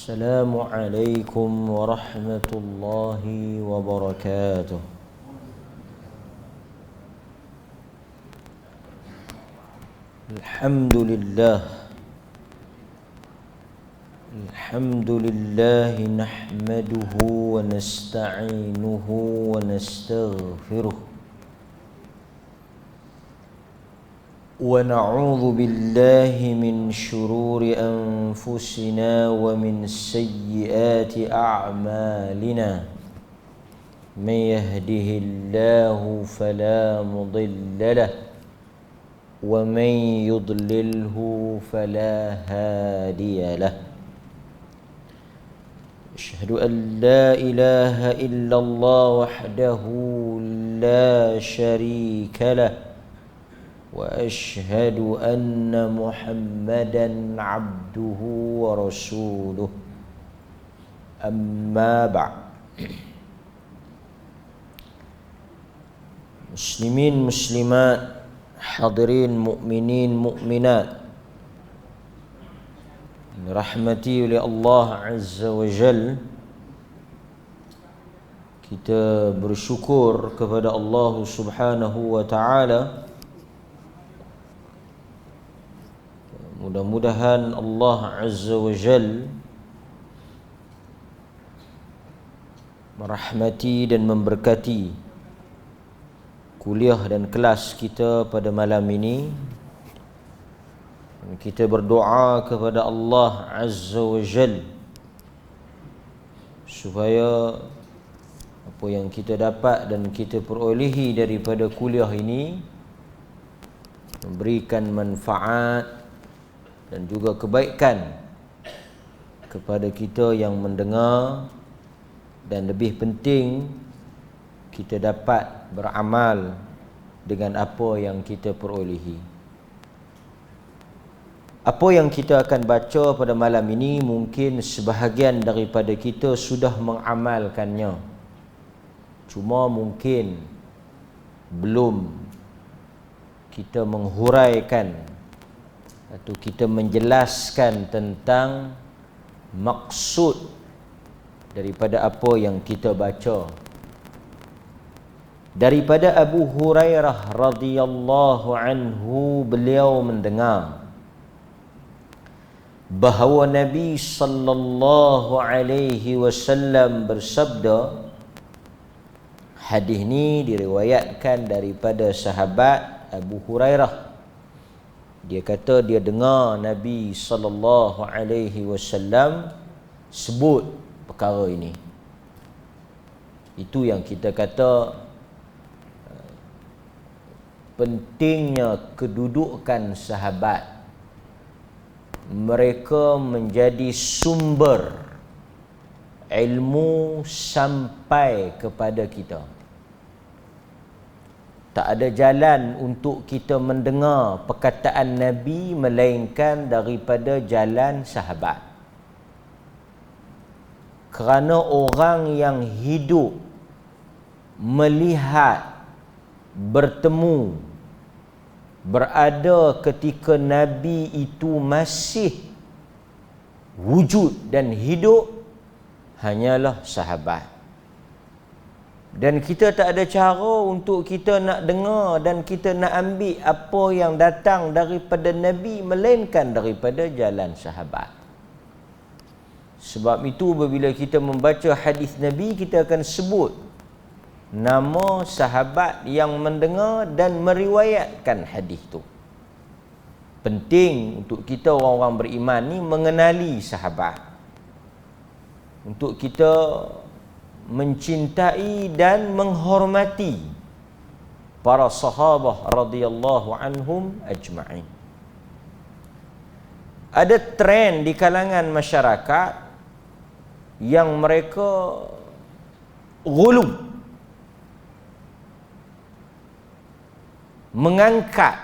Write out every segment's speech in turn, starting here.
السلام عليكم ورحمة الله وبركاته. الحمد لله نحمده ونستعينه ونستغفره ونعوذ بالله من شرور أنفسنا ومن سيئات أعمالنا. من يهده الله فلا مضل له ومن يضلله فلا هادي له. أشهد أن لا إله إلا الله وحده لا شريك له وأشهد أن محمدا عبده ورسوله. أما بعد. Muslimin muslimat, hadirin mukminin mukminat, dirahmati oleh Allah Azza wa Jal, kita bersyukur kepada Allah Subhanahu wa Ta'ala. Mudah-mudahan Allah Azza wa Jal merahmati dan memberkati kuliah dan kelas kita pada malam ini. Kita berdoa kepada Allah Azza wa Jal supaya apa yang kita dapat dan kita perolehi daripada kuliah ini memberikan manfaat dan juga kebaikan kepada kita yang mendengar, dan lebih penting kita dapat beramal dengan apa yang kita perolehi. Apa yang kita akan baca pada malam ini mungkin sebahagian daripada kita sudah mengamalkannya, cuma mungkin belum kita menghuraikan atau kita menjelaskan tentang maksud daripada apa yang kita baca. Daripada Abu Hurairah radhiyallahu anhu, beliau mendengar bahawa Nabi sallallahu alaihi wasallam bersabda. Hadis ini diriwayatkan daripada sahabat Abu Hurairah. Dia kata dia dengar Nabi sallallahu alaihi wasallam sebut perkara ini. Itu yang kita kata pentingnya kedudukan sahabat. Mereka menjadi sumber ilmu sampai kepada kita. Tak ada jalan untuk kita mendengar perkataan Nabi melainkan daripada jalan sahabat. Kerana orang yang hidup, melihat, bertemu, berada ketika Nabi itu masih wujud dan hidup hanyalah sahabat. Dan kita tak ada cara untuk kita nak dengar dan kita nak ambil apa yang datang daripada Nabi melainkan daripada jalan sahabat. Sebab itu apabila kita membaca hadis Nabi, kita akan sebut nama sahabat yang mendengar dan meriwayatkan hadis itu. Penting untuk kita orang-orang beriman ni mengenali sahabat, untuk kita mencintai dan menghormati para sahabat radhiyallahu anhum ajma'in. Ada trend di kalangan masyarakat yang mereka ghulu, mengangkat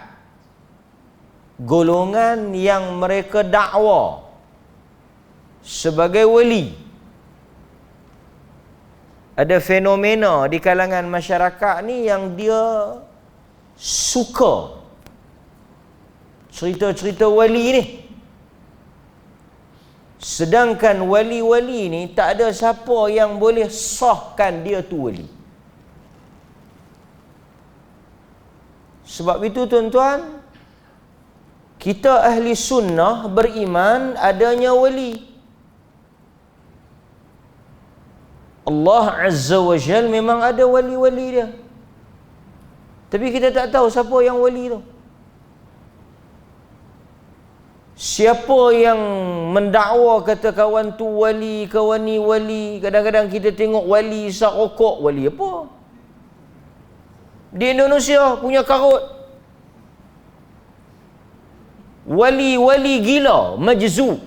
golongan yang mereka dakwa sebagai wali. Ada fenomena di kalangan masyarakat ni yang dia suka cerita-cerita wali ni. Sedangkan wali-wali ni tak ada siapa yang boleh sahkan dia tu wali. Sebab itu tuan-tuan, kita ahli sunnah beriman adanya wali. Allah Azza wa Jal memang ada wali-wali dia. Tapi kita tak tahu siapa yang wali tu. Siapa yang mendakwa kata kawan tu wali, kawan ni wali. Kadang-kadang kita tengok wali isap rokok. Wali apa? Di Indonesia punya karut. Wali-wali gila, majzub.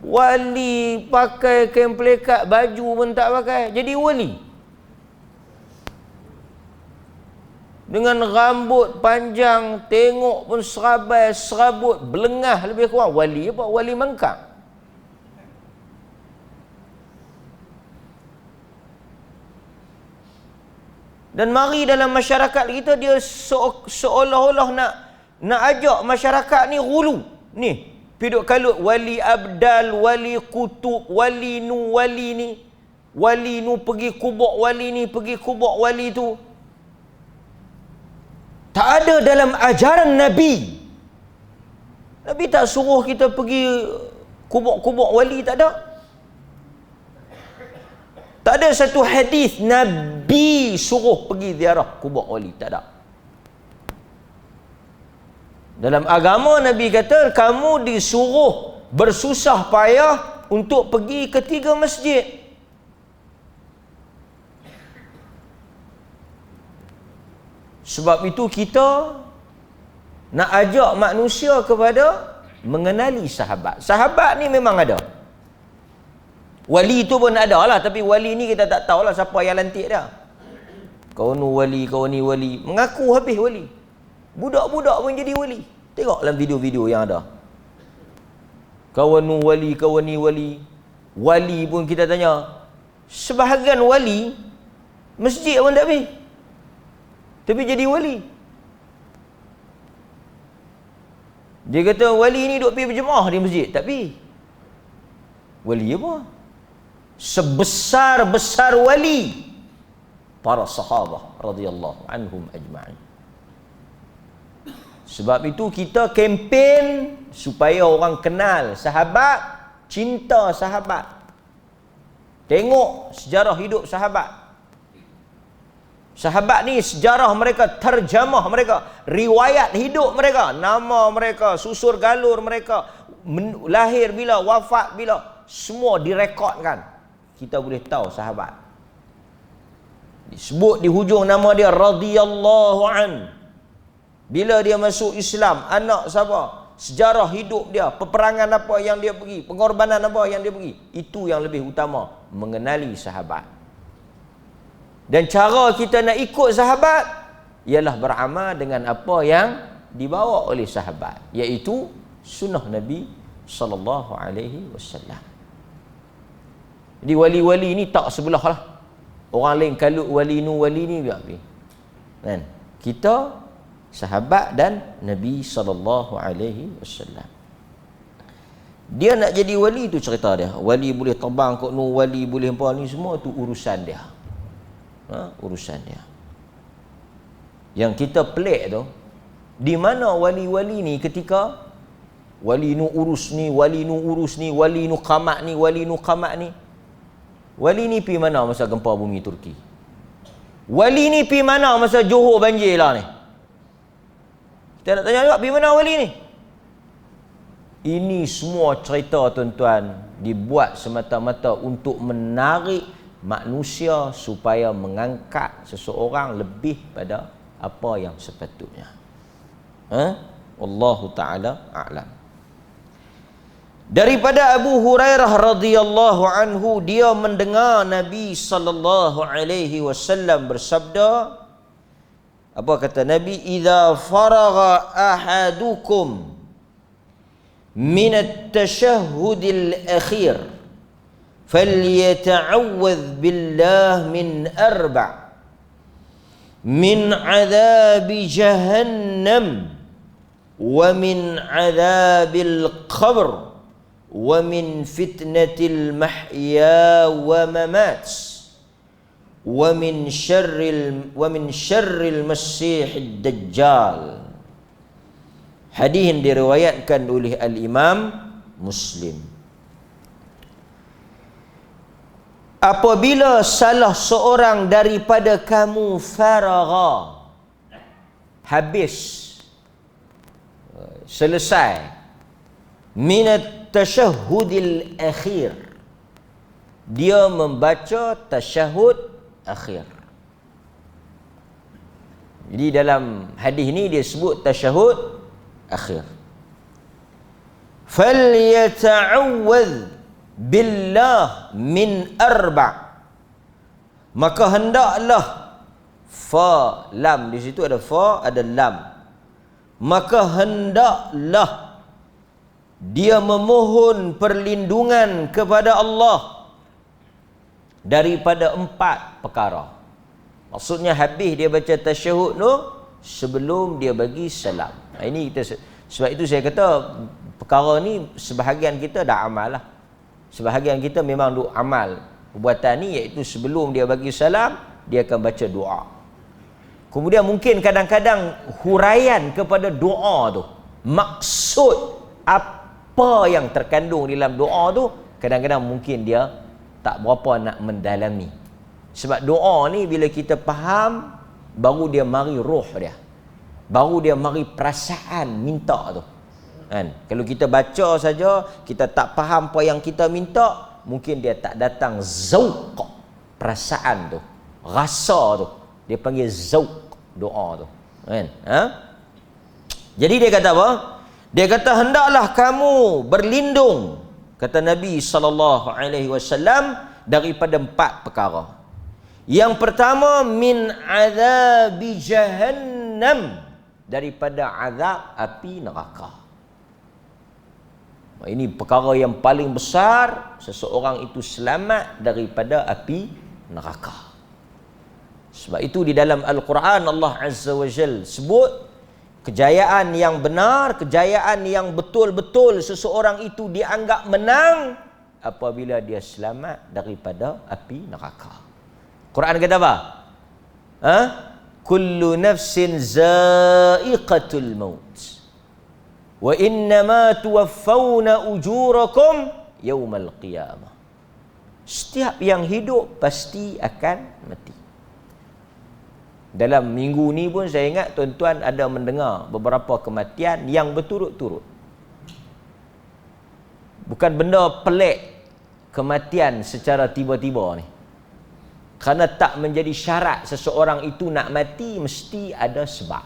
Wali pakai kain pelekat, baju pun tak pakai, jadi wali. Dengan rambut panjang, tengok pun serabai, serabut, belengah lebih kurang. Wali apa? Wali mangkang. Dan mari dalam masyarakat kita, dia seolah-olah nak ajak masyarakat ni hulu. Ni, piduk kalut wali abdal, wali kutub, wali nu, wali ni. Wali nu pergi kubur wali ni, pergi kubur wali tu. Tak ada dalam ajaran Nabi. Nabi tak suruh kita pergi kubur-kubur wali, tak ada. Tak ada satu hadis Nabi suruh pergi ziarah kubur wali, tak ada. Dalam agama Nabi kata kamu disuruh bersusah payah untuk pergi ke 3 masjid. Sebab itu kita nak ajak manusia kepada mengenali sahabat. Sahabat ni memang ada. Wali tu pun ada lah, tapi wali ni kita tak tahulah siapa yang lantik dia. Kau ni wali, kau ni wali. Mengaku habis wali. Budak-budak pun jadi wali. Tengok dalam video-video yang ada. Kawan ni wali, kawan ni wali. Wali pun kita tanya. Sebahagian wali, masjid pun tak pergi. Tapi jadi wali. Dia kata wali ni duk pergi berjemaah di masjid. Tak pergi. Wali apa? Sebesar-besar wali para sahabah radhiyallahu anhum ajma'in. Sebab itu kita kempen supaya orang kenal sahabat, cinta sahabat. Tengok sejarah hidup sahabat. Sahabat ni sejarah mereka, terjemah mereka, riwayat hidup mereka, nama mereka, susur galur mereka, lahir bila, wafat bila, semua direkodkan. Kita boleh tahu sahabat. Disebut di hujung nama dia radhiyallahu an. Bila dia masuk Islam, anak siapa, sejarah hidup dia, peperangan apa yang dia pergi, pengorbanan apa yang dia pergi, itu yang lebih utama, mengenali sahabat. Dan cara kita nak ikut sahabat ialah beramal dengan apa yang dibawa oleh sahabat, iaitu sunnah Nabi sallallahu alaihi wasallam. Jadi wali-wali ni tak sebelah lah. Orang lain kalut wali ni biar pergi. Kan? Kita sahabat dan Nabi sallallahu alaihi wasallam. Dia nak jadi wali tu cerita dia. Wali boleh terbang kot nu, wali boleh apa ni, semua tu urusan dia. Urusan dia. Yang kita pelik tu, di mana wali-wali ni ketika wali nu urus ni, wali nu urus ni, wali nu qamat ni, wali nu qamat ni. Wali ni pi mana masa gempa bumi Turki? Wali ni pi mana masa Johor banjir lah ni? Kita nak tanya juga, pi mana wali ni? Ini semua cerita tuan-tuan dibuat semata-mata untuk menarik manusia supaya mengangkat seseorang lebih pada apa yang sepatutnya. Wallahu ta'ala a'lam. Daripada Abu Hurairah radhiyallahu anhu, dia mendengar Nabi sallallahu alaihi wasallam bersabda, apa kata Nabi? Idza faragha ahadukum min at-tashahhudil akhir فليتعوذ بالله من 4 من عذاب جهنم ومن عذاب القبر wa min fitnatil mahya wa mamat wa min syarril masihid dajjal. Hadis yang diriwayatkan oleh al-Imam Muslim. Apabila salah seorang daripada kamu faragha, habis, selesai, minat tasyahudil akhir, dia membaca tasyahud akhir. Jadi dalam hadis ini dia sebut tasyahud akhir. Falyata'awwadh billah min arba', maka hendaklah, fa lam di situ ada fa, ada lam, maka hendaklah dia memohon perlindungan kepada Allah daripada 4 perkara. Maksudnya habis dia baca tasyahud tu sebelum dia bagi salam. Ini kita, sebab itu saya kata perkara ni sebahagian kita dah amal lah. Sebahagian kita memang duk amal perbuatan ni, iaitu sebelum dia bagi salam dia akan baca doa. Kemudian mungkin kadang-kadang huraian kepada doa tu, maksud apa yang terkandung dalam doa tu, kadang-kadang mungkin dia tak berapa nak mendalami. Sebab doa ni bila kita faham, baru dia mari roh dia, baru dia mari perasaan minta tu kan. Kalau kita baca saja, kita tak faham apa yang kita minta, mungkin dia tak datang zauq, perasaan tu, rasa tu, dia panggil zauq doa tu kan. Jadi dia kata apa? Dia kata hendaklah kamu berlindung, kata Nabi SAW, daripada 4 perkara. Yang pertama, min azabi jahannam, daripada azab api neraka. Ini perkara yang paling besar, seseorang itu selamat daripada api neraka. Sebab itu di dalam Al-Quran Allah Azza wa Jal sebut kejayaan yang benar, kejayaan yang betul-betul seseorang itu dianggap menang apabila dia selamat daripada api neraka. Quran kata apa? Kullu nafsin za'iqatul maut wa innama tuwaffawna ujurakum yawmal qiyamah. Setiap yang hidup pasti akan mati. Dalam minggu ni pun saya ingat tuan-tuan ada mendengar beberapa kematian yang berturut-turut. Bukan benda pelik kematian secara tiba-tiba ni. Kerana tak menjadi syarat seseorang itu nak mati, mesti ada sebab.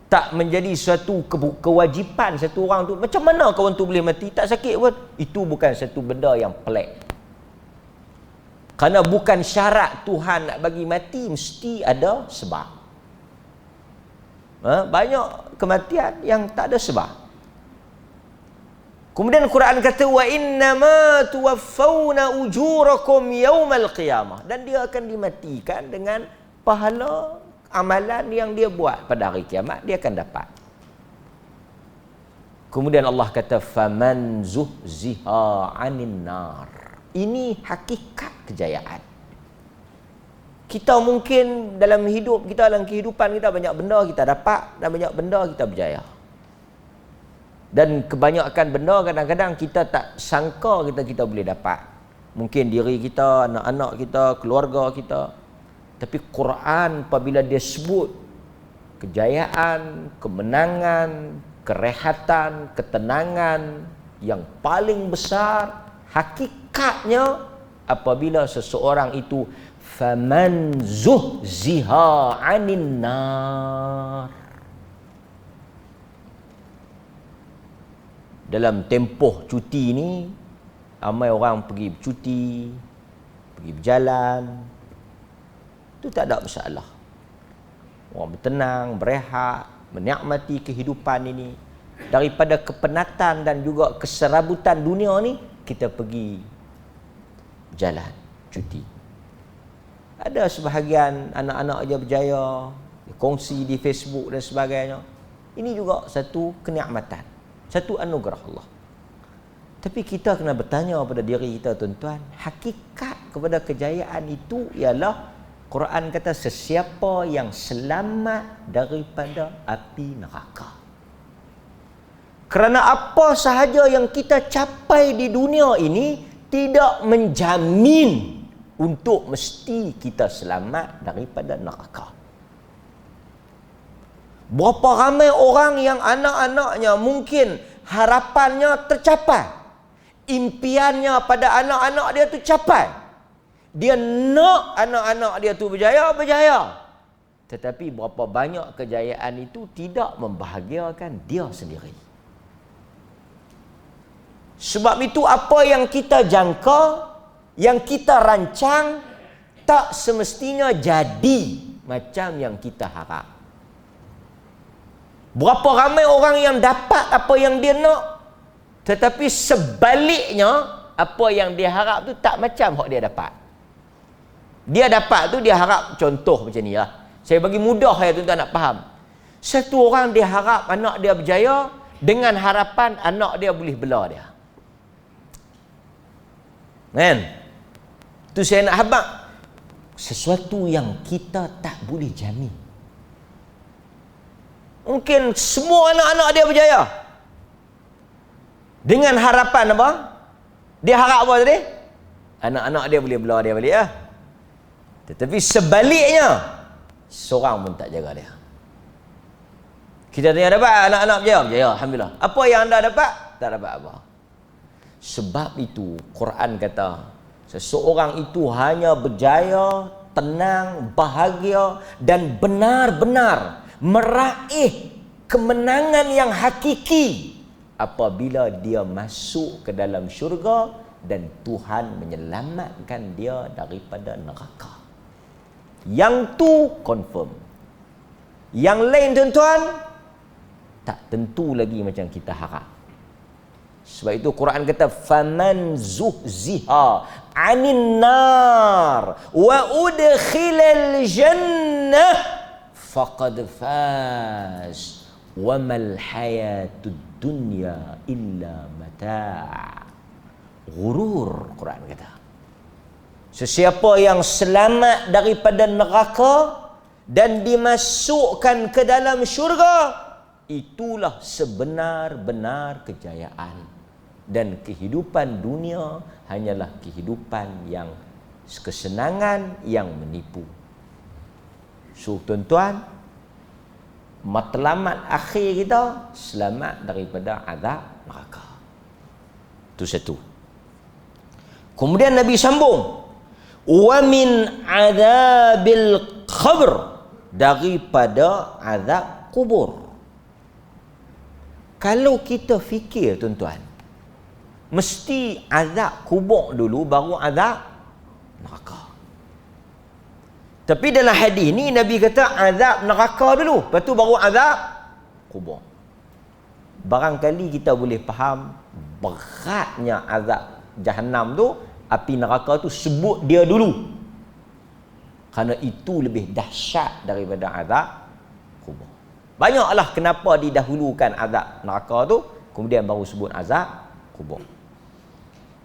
Tak menjadi suatu kewajipan satu orang tu. Macam mana kawan tu boleh mati? Tak sakit pun. Itu bukan satu benda yang pelik. Kerana bukan syarat Tuhan nak bagi mati, mesti ada sebab. Banyak kematian yang tak ada sebab. Kemudian Quran kata wa innama tuwaffawna ujurakum yaumal qiyamah, dan dia akan dimatikan dengan pahala amalan yang dia buat pada hari kiamat, dia akan dapat. Kemudian Allah kata faman zuhziha 'anil nar. Ini hakikat kejayaan. Kita mungkin dalam hidup kita, dalam kehidupan kita, banyak benda kita dapat dan banyak benda kita berjaya. Dan kebanyakan benda kadang-kadang kita tak sangka kita boleh dapat. Mungkin diri kita, anak-anak kita, keluarga kita. Tapi Quran apabila dia sebut kejayaan, kemenangan, kerehatan, ketenangan yang paling besar, hakikatnya apabila seseorang itu faman zuhziha 'anil nar. Dalam tempoh cuti ni, ramai orang pergi bercuti, pergi berjalan. Itu tak ada masalah. Orang bertenang, berehat, menikmati kehidupan ini. Daripada kepenatan dan juga keserabutan dunia ni, kita pergi jalan, cuti. Ada sebahagian anak-anak dia berjaya, kongsi di Facebook dan sebagainya. Ini juga satu kenikmatan. Satu anugerah Allah. Tapi kita kena bertanya kepada diri kita, tuan-tuan, hakikat kepada kejayaan itu ialah Quran kata sesiapa yang selamat daripada api neraka. Kerana apa sahaja yang kita capai di dunia ini tidak menjamin untuk mesti kita selamat daripada neraka. Berapa ramai orang yang anak-anaknya mungkin harapannya tercapai. Impiannya pada anak-anak dia tu capai. Dia nak anak-anak dia tu berjaya. Tetapi berapa banyak kejayaan itu tidak membahagiakan dia sendiri. Sebab itu apa yang kita jangka, yang kita rancang, tak semestinya jadi macam yang kita harap. Berapa ramai orang yang dapat apa yang dia nak, tetapi sebaliknya apa yang dia harap tu tak macam hak dia dapat. Dia dapat tu dia harap, contoh macam ni lah. Saya bagi mudah ya tuan-tuan nak faham. Satu orang dia harap anak dia berjaya dengan harapan anak dia boleh bela dia. Kan? Tu saya nak habaq. Sesuatu yang kita tak boleh jamin. Mungkin semua anak-anak dia berjaya. Dengan harapan apa? Dia harap apa tadi? Anak-anak dia boleh bela dia balik lah. Tetapi sebaliknya, seorang pun tak jaga dia. Kita tanya dapat anak-anak berjaya? Berjaya, Alhamdulillah. Apa yang anda dapat? Tak dapat apa. Sebab itu, Quran kata, seseorang itu hanya berjaya, tenang, bahagia dan benar-benar meraih kemenangan yang hakiki apabila dia masuk ke dalam syurga dan Tuhan menyelamatkan dia daripada neraka. Yang tu confirm. Yang lain tuan-tuan tak tentu lagi macam kita harap. Sebab itu Quran kata faman zuhziha 'anil nar wa udkhilal jannah faqad faz wa mal hayatud dunya illa mata'. Ghurur, Quran kata. Sesiapa yang selamat daripada neraka dan dimasukkan ke dalam syurga, itulah sebenar-benar kejayaan. Dan kehidupan dunia hanyalah kehidupan yang kesenangan yang menipu. So tuan-tuan, matlamat akhir kita selamat daripada azab neraka. Itu satu. Kemudian Nabi sambung, wa min azabil qabr, daripada azab kubur. Kalau kita fikir tuan-tuan, mesti azab kubur dulu baru azab neraka. Tapi dalam hadis ni Nabi kata azab neraka dulu, lepas tu baru azab kubur. Barangkali kita boleh faham beratnya azab Jahannam tu, api neraka tu sebut dia dulu. Kerana itu lebih dahsyat daripada azab kubur. Banyaklah kenapa didahulukan azab neraka tu, kemudian baru sebut azab kubur.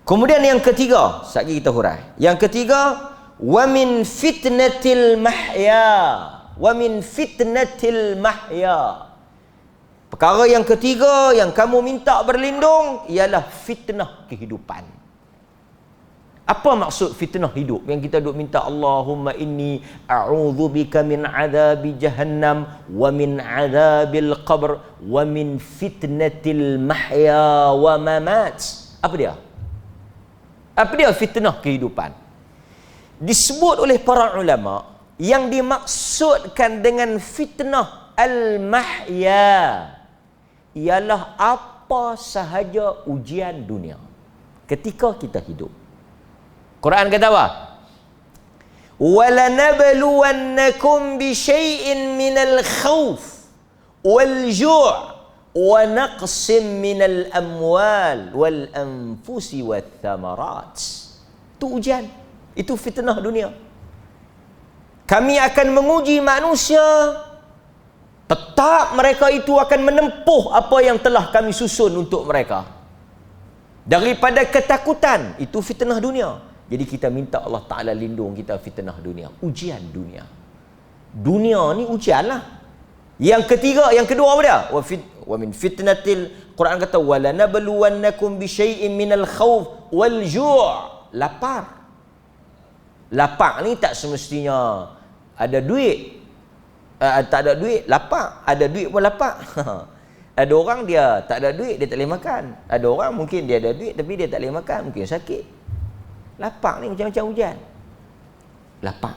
Kemudian yang ketiga, sekali kita hurai. Yang ketiga, wa min fitnatil mahya. Wa min fitnatil mahya. Perkara yang ketiga yang kamu minta berlindung ialah fitnah kehidupan. Apa maksud fitnah hidup? Yang kita duk minta Allahumma inni a'udzubika min azabi jahannam wa min azabil qabr wa min fitnatil mahya wa mamat. Apa dia? Apa dia fitnah kehidupan? Disebut oleh para ulama yang dimaksudkan dengan fitnah al-mahya ialah apa sahaja ujian dunia ketika kita hidup. Quran kata apa? وَلَنَبْلُوَنَّكُمْ بِشَيْءٍ مِّنَ الْخَوْفِ وَالْجُوعِ وَنَقْصٍ مِّنَ الْأَمْوَالِ وَالْأَنفُسِ وَالثَّمَرَاتِ. Itu ujian. Itu fitnah dunia. Kami akan menguji manusia tetap mereka itu akan menempuh apa yang telah kami susun untuk mereka. Daripada ketakutan, itu fitnah dunia. Jadi kita minta Allah Ta'ala lindung kita fitnah dunia, ujian dunia. Dunia ni ujian lah. Yang ketiga, yang kedua apa dia? Wa min fitnatil, Quran kata walanabluwannakum bisyai'in minal khawf wal ju'. Lapar. Lapar ni tak semestinya ada duit. Tak ada duit, lapar. Ada duit pun lapar. Ada orang dia tak ada duit, dia tak boleh makan. Ada orang mungkin dia ada duit tapi dia tak boleh makan, mungkin sakit. Lapar ni macam-macam hujan. Lapar.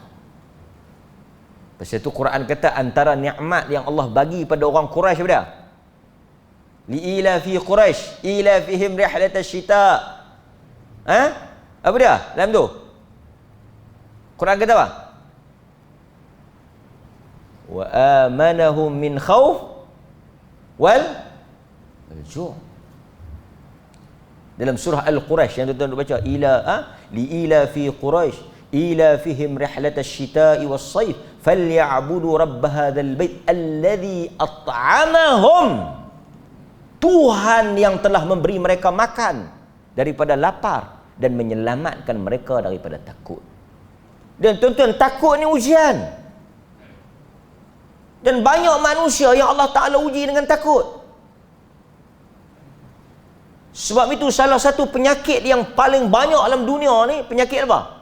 Pasal tu Quran kata antara nikmat yang Allah bagi pada orang Quraisy apa dia? Li'ila fi Quraisy, ila fihim rihlatash syita. Apa dia dalam tu? Quran kata apa? Wa amanahum min khawf wal ju'. Dalam surah Al-Quraisy yang tuan-tuan baca, li'ila fi Quraisy ila fihim rihlatash syita'i was-sayf falyabudu rabb hadzal bait alladhi at'amahum. Tuhan yang telah memberi mereka makan daripada lapar dan menyelamatkan mereka daripada takut. Dan tuan-tuan, takut ni ujian. Dan banyak manusia yang Allah Ta'ala uji dengan takut. Sebab itu salah satu penyakit yang paling banyak dalam dunia ni, penyakit apa?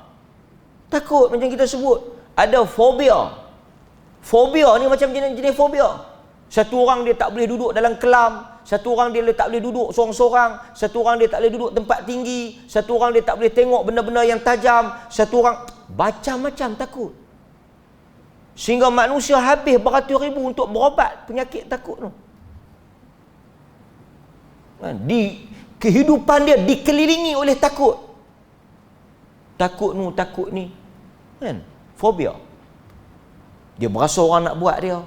Takut, macam kita sebut. Ada fobia. Fobia ni macam jenis fobia. Satu orang dia tak boleh duduk dalam kelam. Satu orang dia tak boleh duduk sorang-sorang. Satu orang dia tak boleh duduk tempat tinggi. Satu orang dia tak boleh tengok benda-benda yang tajam. Satu orang, macam-macam takut. Sehingga manusia habis beratus ribu untuk berobat penyakit takut tu. Di kehidupan dia dikelilingi oleh takut. Takut ni. Kan? Fobia. Dia berasa orang nak buat dia.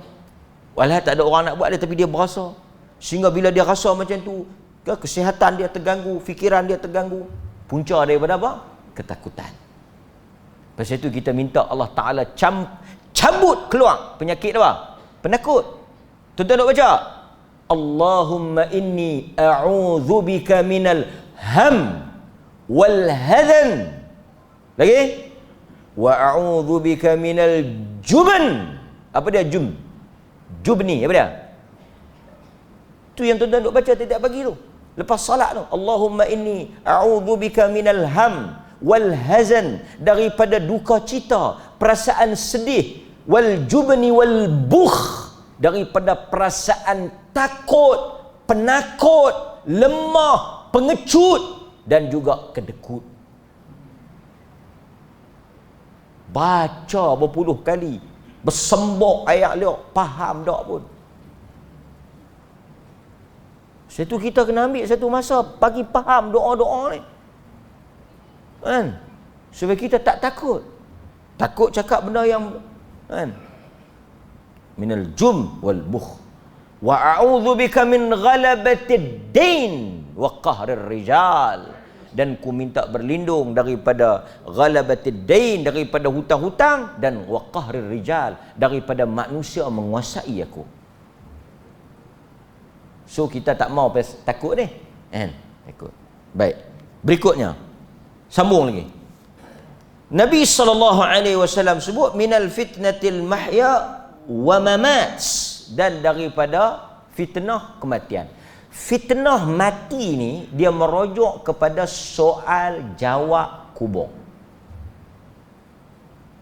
Walau tak ada orang nak buat dia, tapi dia berasa. Sehingga bila dia rasa macam tu, kesihatan dia terganggu, fikiran dia terganggu. Punca daripada apa? Ketakutan. Pasal itu kita minta Allah Ta'ala cabut keluar penyakit apa? Penakut. Tuan-tuan nak baca? Allahumma inni a'udzubika minal ham wal hadan. Lagi? Wa a'udzubika minal juban. Apa dia jubni, apa dia? Tu yang tuan-tuan nak baca tiap pagi tu. Lepas salat tu. Allahumma inni a'udzubika minal ham wal hazan, daripada duka cita, perasaan sedih, wal jubni wal bukh, daripada perasaan takut, penakut, lemah, pengecut dan juga kedekut. Baca berpuluh kali, bersembok ayat dia, faham tak pun. Satu kita kena ambil satu masa bagi faham doa-doa ni. Kan? Supaya kita tak takut. Takut cakap benda yang kan? Minal jum wal bukh. Wa a'udzubika min ghalabatid din wa qahrir rijal. Dan ku minta berlindung daripada ghalabatid dain, daripada hutang-hutang, dan wa qahrir rijal, daripada manusia menguasai aku. So kita tak mau takut ni. Kan? Takut. Baik. Berikutnya. Sambung lagi. Nabi SAW sebut minal fitnatil mahya wa mamat, dan daripada fitnah kematian. Fitnah mati ni dia merujuk kepada soal jawab kubur.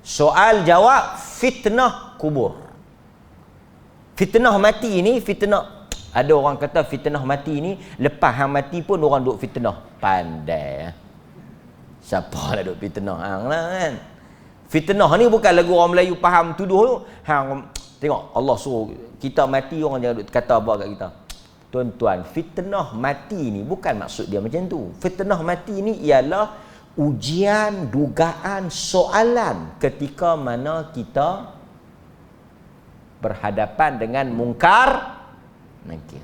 Soal jawab fitnah kubur. Fitnah mati ni fitnah. Ada orang kata fitnah mati ni lepas hang mati pun orang duk fitnah. Pandai. Siapa nak duk fitnah hang lah kan. Fitnah ni bukan lagu orang Melayu faham tuduh tu. Hang tengok Allah suruh kita mati, orang jangan duk kata apa kat kita. Tuan-tuan, fitnah mati ni bukan maksud dia macam tu. Fitnah mati ni ialah ujian, dugaan, soalan ketika mana kita berhadapan dengan mungkar nakir.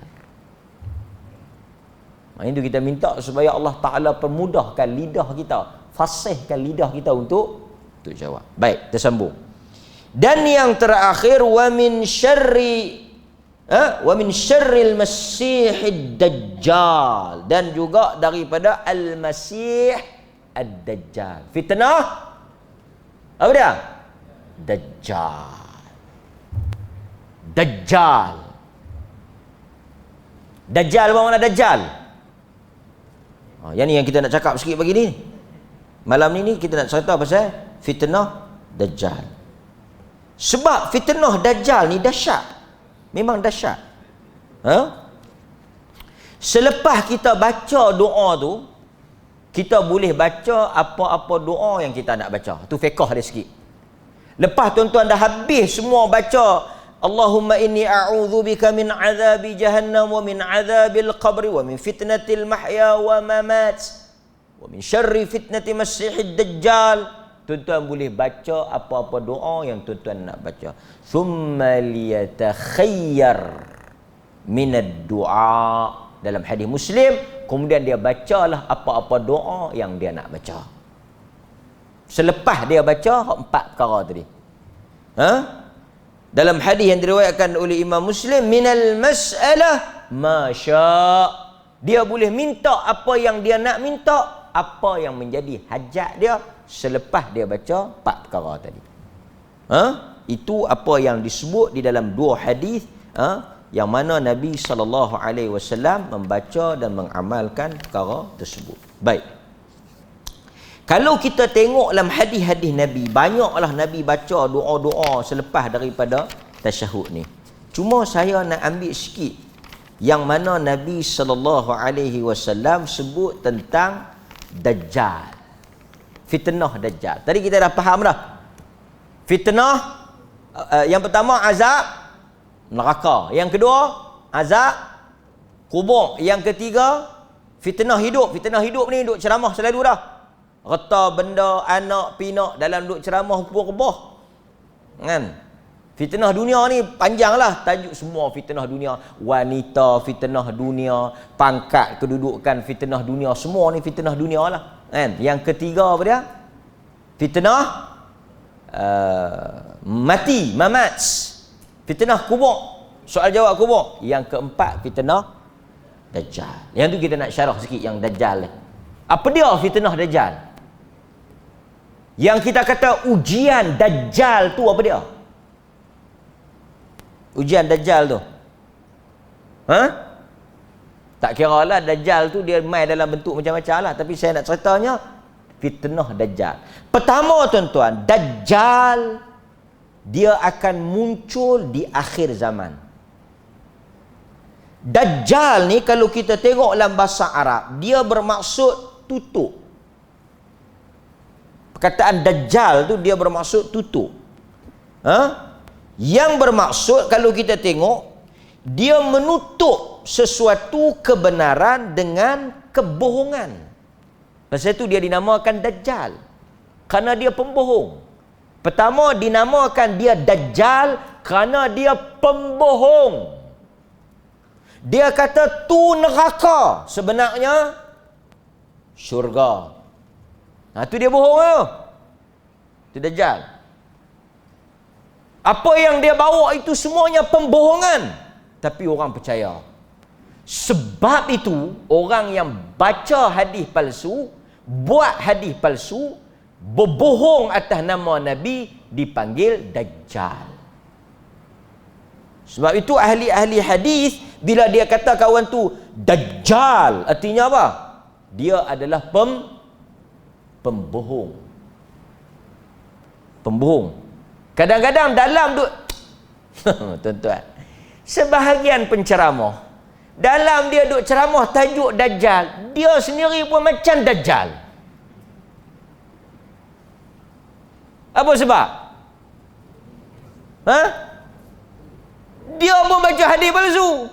Itu kita minta supaya Allah Ta'ala permudahkan lidah kita, fasihkan lidah kita untuk jawab. Baik, kita sambung. Dan yang terakhir, wa min syarri Wa min syarril masihid dajjal, dan juga daripada al-masih ad-dajjal. Fitnah apa dia? Dajjal. Dajjal. Dajjal apa makna Dajjal? Yang ni yang kita nak cakap sikit pagi ni. Malam ni kita nak cerita pasal fitnah Dajjal. Sebab fitnah Dajjal ni dahsyat. Memang dahsyat. Selepas kita baca doa tu, kita boleh baca apa-apa doa yang kita nak baca. Tu fiqh dia sikit. Lepas tuan-tuan dah habis semua baca Allahumma inni a'udzubika min azabi jahannam wa min azabil qabri wa min fitnatil mahya wa mamat wa min syarri fitnati masihid dajjal. Tuan-tuan boleh baca apa-apa doa yang tuan-tuan nak baca. Thumma liyatakhayyar minad du'a. Dalam hadis Muslim, kemudian dia bacalah apa-apa doa yang dia nak baca. Selepas dia baca 4 perkara tadi. Dalam hadis yang diriwayatkan oleh Imam Muslim, minal mas'alah ma sya'. Dia boleh minta apa yang dia nak minta, apa yang menjadi hajat dia selepas dia baca 4 perkara tadi. Itu apa yang disebut di dalam 2 hadis yang mana Nabi SAW membaca dan mengamalkan perkara tersebut. Baik. Kalau kita tengok dalam hadis-hadis Nabi, banyaklah Nabi baca doa-doa selepas daripada tasyahud ni. Cuma saya nak ambil sikit yang mana Nabi SAW sebut tentang Dajjal. Fitnah Dajjal. Tadi kita dah faham dah. Fitnah yang pertama azab neraka. Yang kedua azab kubur. Yang ketiga fitnah hidup. Fitnah hidup ni duk ceramah selalu dah. Reta benda anak pinak dalam duk ceramah kubur-kubur. Kan? Fitnah dunia ni panjanglah tajuk semua fitnah dunia. Wanita fitnah dunia, pangkat kedudukan fitnah dunia, semua ni fitnah dunia lah. Kan? Yang ketiga apa dia? Fitnah mati, mamat. Fitnah kubur, soal jawab kubur. Yang keempat fitnah Dajjal. Yang tu kita nak syarah sikit yang Dajjal ni. Apa dia fitnah Dajjal? Yang kita kata ujian Dajjal tu apa dia? Ujian Dajjal tu. Tak kira lah Dajjal tu dia main dalam bentuk macam-macam lah. Tapi saya nak ceritanya fitnah Dajjal. Pertama tuan-tuan, Dajjal dia akan muncul di akhir zaman. Dajjal ni kalau kita tengok dalam bahasa Arab, dia bermaksud tutup. Perkataan Dajjal tu dia bermaksud tutup. Yang bermaksud kalau kita tengok, dia menutup sesuatu kebenaran dengan kebohongan. Pasal itu dia dinamakan Dajjal. Kerana dia pembohong. Pertama dinamakan dia Dajjal kerana dia pembohong. Dia kata tu neraka, sebenarnya syurga. Tu dia bohong tu. Itu Dajjal. Apa yang dia bawa itu semuanya pembohongan. Tapi orang percaya. Sebab itu orang yang baca hadis palsu, buat hadis palsu, berbohong atas nama Nabi, dipanggil Dajjal. Sebab itu ahli-ahli hadis bila dia kata kawan tu Dajjal, artinya apa? Dia adalah pembohong. Pembohong. Kadang-kadang dalam tu tuan-tuan, sebahagian penceramah dalam dia duk ceramah tajuk Dajjal, dia sendiri pun macam Dajjal. Apa sebab? Dia pun baca hadis palsu.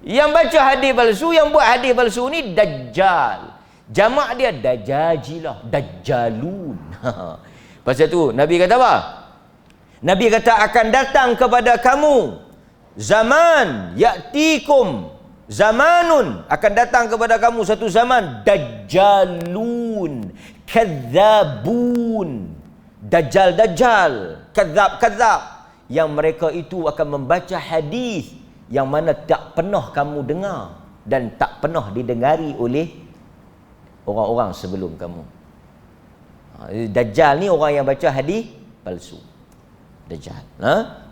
Yang baca hadis palsu, yang buat hadis palsu ni Dajjal. Jamak dia Dajajilah, Dajjalun. Pasal tu Nabi kata apa? Nabi kata akan datang kepada kamu zaman, ya'tikum zamanun, akan datang kepada kamu satu zaman, Dajjalun, Kadzabun. Dajjal, kadzab, yang mereka itu akan membaca hadis yang mana tak pernah kamu dengar dan tak pernah didengari oleh orang-orang sebelum kamu. Dajjal ni orang yang baca hadis palsu. Dajjal.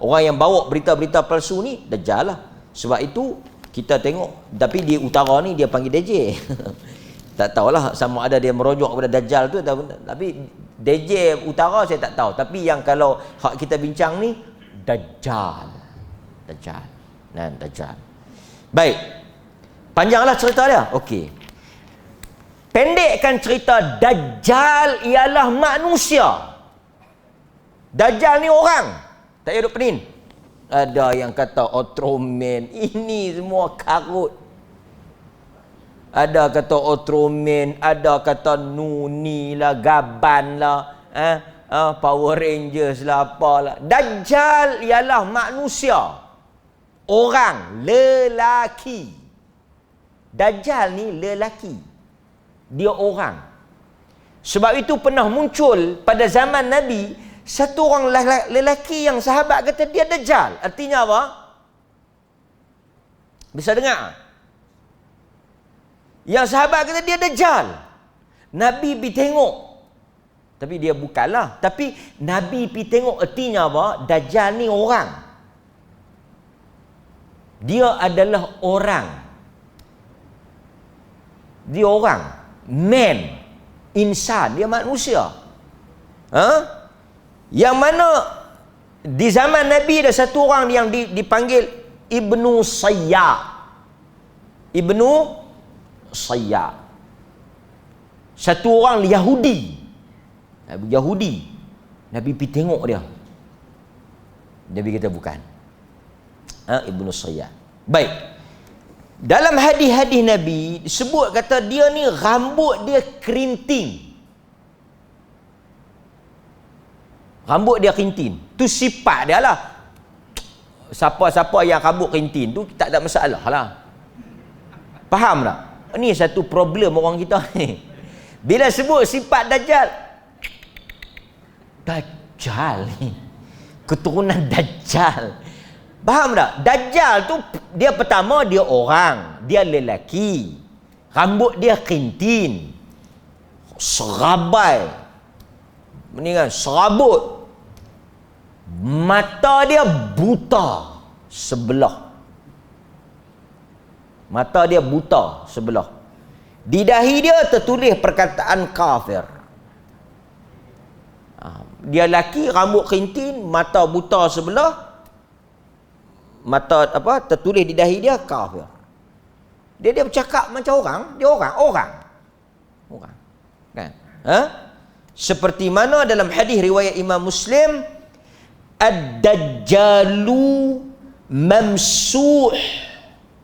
Orang yang bawa berita-berita palsu ni Dajjal lah. Sebab itu kita tengok, tapi di utara ni dia panggil DJ. Tak tahulah sama ada dia merujuk kepada Dajjal tu, tapi DJ utara saya tak tahu. Tapi yang kalau hak kita bincang ni Dajjal. Dajjal. Dajjal. Baik. Panjanglah cerita dia. Okey. Pendekkan cerita, Dajjal ialah manusia. Dajjal ni orang. Tak payah duk penin. Ada yang kata Ultraman. Ini semua karut. Ada kata Ultraman, ada kata Nuni lah, Gaban lah, Power Rangers lah, apalah. Dajjal ialah manusia. Orang, lelaki. Dajjal ni lelaki. Dia orang. Sebab itu pernah muncul pada zaman Nabi satu orang lelaki yang sahabat kata dia Dajjal. Artinya apa? Bisa dengar? Yang sahabat kata dia Dajjal. Nabi pergi tengok. Tapi dia bukanlah. Tapi Nabi pergi tengok, artinya apa? Dajjal ni orang. Dia adalah orang. Dia orang. Man. Insan. Dia manusia. Yang mana di zaman Nabi ada satu orang yang dipanggil Ibnu Sayya. Ibnu Sayya. Satu orang Yahudi. Nabi pergi tengok dia. Nabi kata bukan. Ibnu Sayya. Baik. Dalam hadis-hadis Nabi disebut kata dia ni rambut dia kerinting. Rambut dia kerinting. Tu sifat dia lah. Siapa-siapa yang rambut kerinting tu tak ada masalah lah. Faham tak? Ini satu problem orang kita ni. Bila sebut sifat Dajjal, Dajjal ni keturunan Dajjal. Faham tak? Dajjal tu dia pertama dia orang, dia lelaki. Rambut dia kerinting. Serabai. Ini kan serabut. Mata dia buta sebelah. Mata dia buta sebelah. Di dahi dia tertulis perkataan kafir. Dia lelaki, rambut kerinting, mata buta sebelah. Mata apa? Tertulis di dahi dia kafir. Dia bercakap macam orang, dia orang. Kan? Seperti mana dalam hadis riwayat Imam Muslim, Ad-Dajjalu mamsuh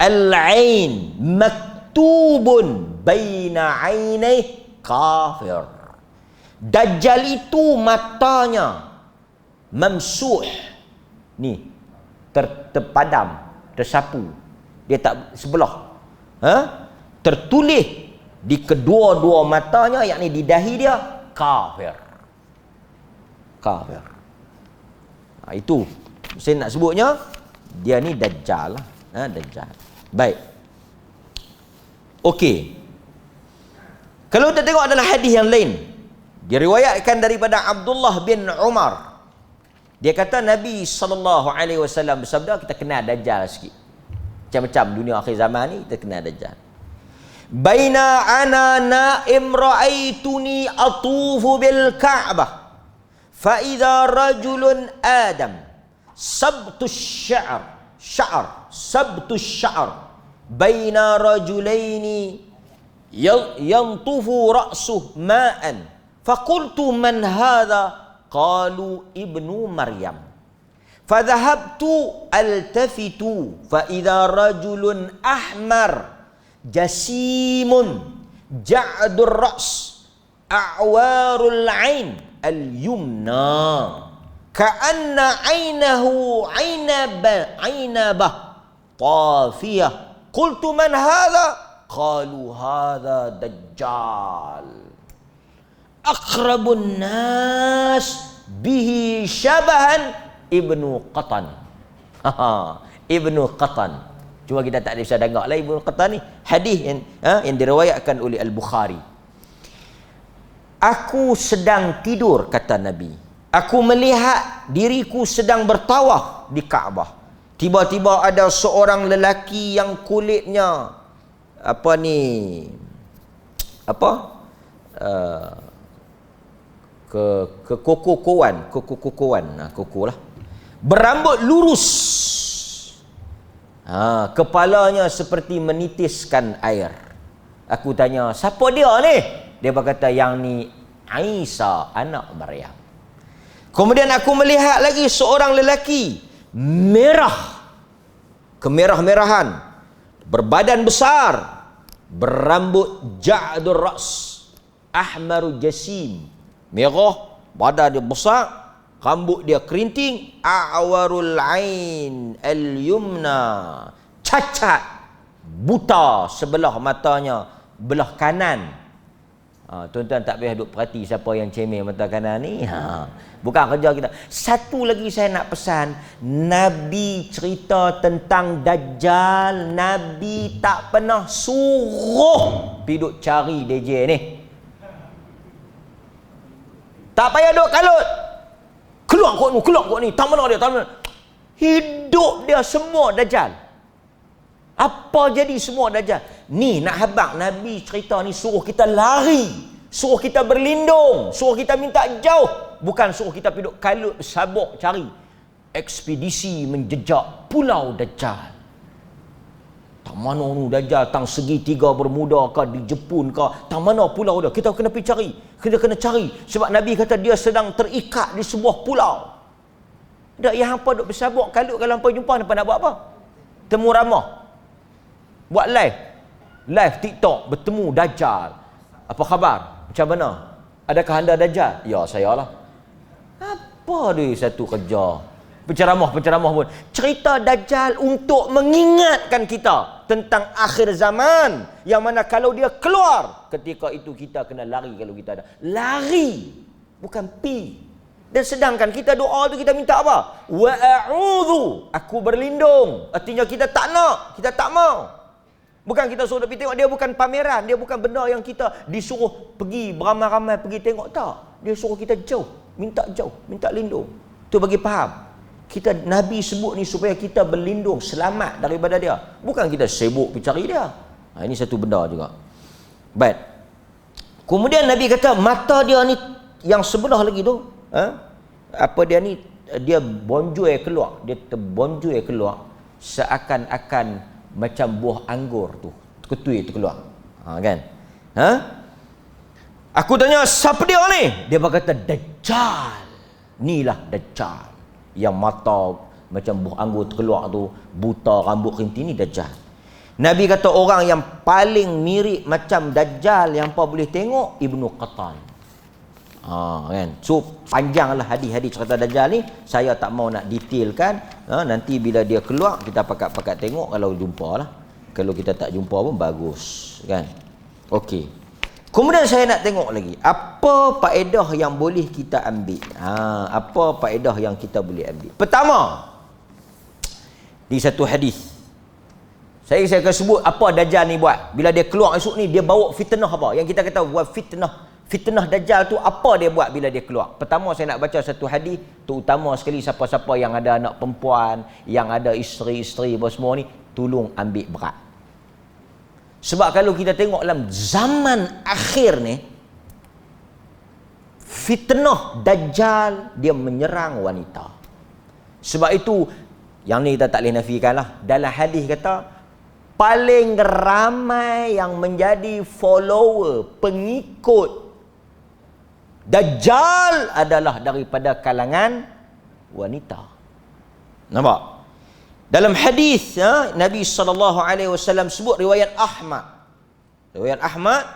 al-ain maktubun baina ainih kafir. Dajjal itu matanya mamsuh, ni terpadam, tersapu, dia tak sebelah, tertulis di kedua-dua matanya, yakni di dahi dia kafir. Itu saya nak sebutnya, dia ni Dajjal lah. Dajjal. Baik. Okey. Kalau kita tengok adalah hadis yang lain. Diriwayatkan daripada Abdullah bin Umar. Dia kata Nabi SAW bersabda, kita kenal Dajjal sikit. Macam-macam dunia akhir zaman ni kita kenal Dajjal. Baina ana naim ra'aituni atufu bil Ka'bah fa idza rajulun adam sabtu sy'r baina rajulaini yantufu ra'suhu ma'an faqultu man hadha qalu ibnu maryam fadhahabtu altafitu fa idza rajulun ahmar jasimun ja'dur ra's a'warul ain al-yumna ka'anna aynahu aynabah tafiyah qultu man hadha qalu hadha dajjal aqrabun nas bihi syabahan Ibnu Qatan. Ibnu Qatan. Cuma kita tak bisa dengar lah Ibnu Qatan ni. Hadis yang diriwayatkan oleh Al-Bukhari. Aku sedang tidur, kata Nabi. Aku melihat diriku sedang bertawaf di Kaabah. Tiba-tiba ada seorang lelaki yang kulitnya kekukuan, kuku lah. Berambut lurus. Kepalanya seperti menitiskan air. Aku tanya, siapa dia ni? Dia berkata, yang ni Isa anak Maryam. Kemudian aku melihat lagi seorang lelaki merah, kemerah-merahan, berbadan besar, berambut ja'dur ra's, ahmaru jasim, merah, badan dia besar, rambut dia kerinting, a'warul ain al-yumna, cacat, buta sebelah matanya, belah kanan. Tuan-tuan tak payah duk perhati siapa yang cemeh mata kanan ni. Bukan kerja kita. Satu lagi saya nak pesan, Nabi cerita tentang Dajjal, Nabi tak pernah suruh pergi duk cari DJ ni. Tak payah duk kalut. Keluar kot ni, tak mana dia, tak mana. Hidup dia semua Dajjal. Apa jadi semua Dajjal? Ni nak habaq Nabi cerita ni suruh kita lari, suruh kita berlindung, suruh kita minta jauh, bukan suruh kita pergi duk kalut sabuk cari ekspedisi menjejak pulau Dajjal. Tak mana nu Dajjal, tang segitiga Bermuda ke, di Jepun ke, tak mana pulau dia, kita kena pergi cari, kita kena cari, sebab Nabi kata dia sedang terikat di sebuah pulau. Dak yang hampa duk bersabuk kalut, kalau hampa jumpa hampa nak buat apa? Temu ramah, buat live TikTok, bertemu Dajjal. Apa khabar? Macam mana? Adakah anda Dajjal? Ya, saya lah. Apa dia satu kerja? Penceramah pun cerita Dajjal untuk mengingatkan kita tentang akhir zaman, yang mana kalau dia keluar, ketika itu kita kena lari. Kalau kita ada lari, bukan pi. Dan sedangkan kita doa tu kita minta apa? Wa a'udzu, aku berlindung. Artinya kita tak nak, kita tak mau. Bukan kita suruh pergi tengok, dia bukan pameran, dia bukan benda yang kita disuruh pergi beramai-ramai pergi tengok, tak. Dia suruh kita jauh, minta lindung. Tu bagi faham. Kita Nabi sebut ni supaya kita berlindung, selamat daripada dia. Bukan kita sibuk pergi cari dia. Ini satu benda juga. Baik. Kemudian Nabi kata mata dia ni yang sebelah lagi tu, apa dia ni, dia bonjol keluar, dia terbonjol keluar seakan-akan macam buah anggur tu, ketui tu keluar. Kan? Aku tanya, siapa dia ni? Dia berkata, Dajjal. Inilah Dajjal. Yang mata macam buah anggur tu keluar tu, buta, rambut kerinting, ni Dajjal. Nabi kata orang yang paling mirip macam Dajjal yang apa boleh tengok, Ibnu Qatan. Kan? So panjanglah hadis-hadis cerita Dajjal ni, saya tak mau nak detailkan. Nanti bila dia keluar kita pakat-pakat tengok, kalau jumpa lah. Kalau kita tak jumpa pun bagus, kan? Okey. Kemudian saya nak tengok lagi apa faedah yang boleh kita ambil. Apa faedah yang kita boleh ambil? Pertama, di satu hadis saya akan sebut apa Dajjal ni buat. Bila dia keluar esok ni, dia bawa fitnah apa? Yang kita kata buat fitnah Dajjal tu apa dia buat bila dia keluar. Pertama saya nak baca satu hadis, terutama sekali siapa-siapa yang ada anak perempuan, yang ada isteri-isteri apa semua ni, tolong ambil berat. Sebab kalau kita tengok dalam zaman akhir ni, fitnah Dajjal dia menyerang wanita. Sebab itu yang ni kita tak boleh nafikan lah. Dalam hadis kata paling ramai yang menjadi follower, pengikut Dajjal adalah daripada kalangan wanita. Nampak? Dalam hadis Nabi SAW sebut riwayat Ahmad. Riwayat Ahmad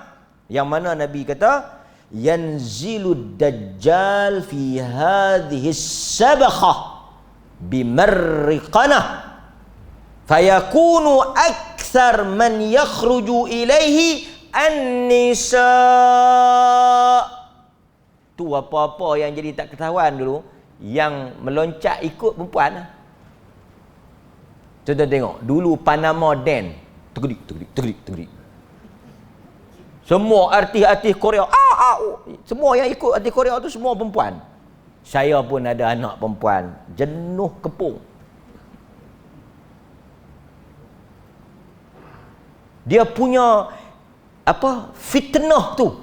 yang mana Nabi kata yanzilud Dajjal fi hadhihi sabakhah bimarriqanah fayakunu akthar man yakhruju ilaihi an-nisa. Tu apa-apa yang jadi tak ketahuan dulu, yang meloncat ikut perempuan lah. Tuan-tuan tengok, dulu Panama Dan, tergedik. Semua artis-artis Korea, semua yang ikut artis Korea tu semua perempuan. Saya pun ada anak perempuan, jenuh kepung. Dia punya fitnah tu.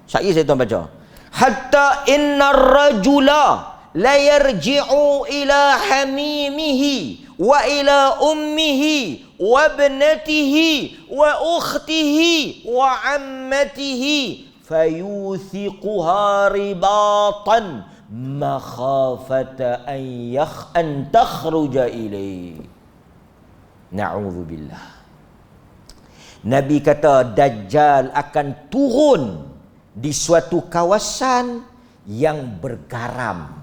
Saya tuan baca. Hatta innar rajula la yarji'u ila hamimihi wa ila ummihi wa ibnatihi wa ukhtihi wa ammatihi fayuthiquha ribatan makhafata an takhruja ilayhi. Na'udzubillah. Nabi kata Dajjal akan turun di suatu kawasan yang bergaram.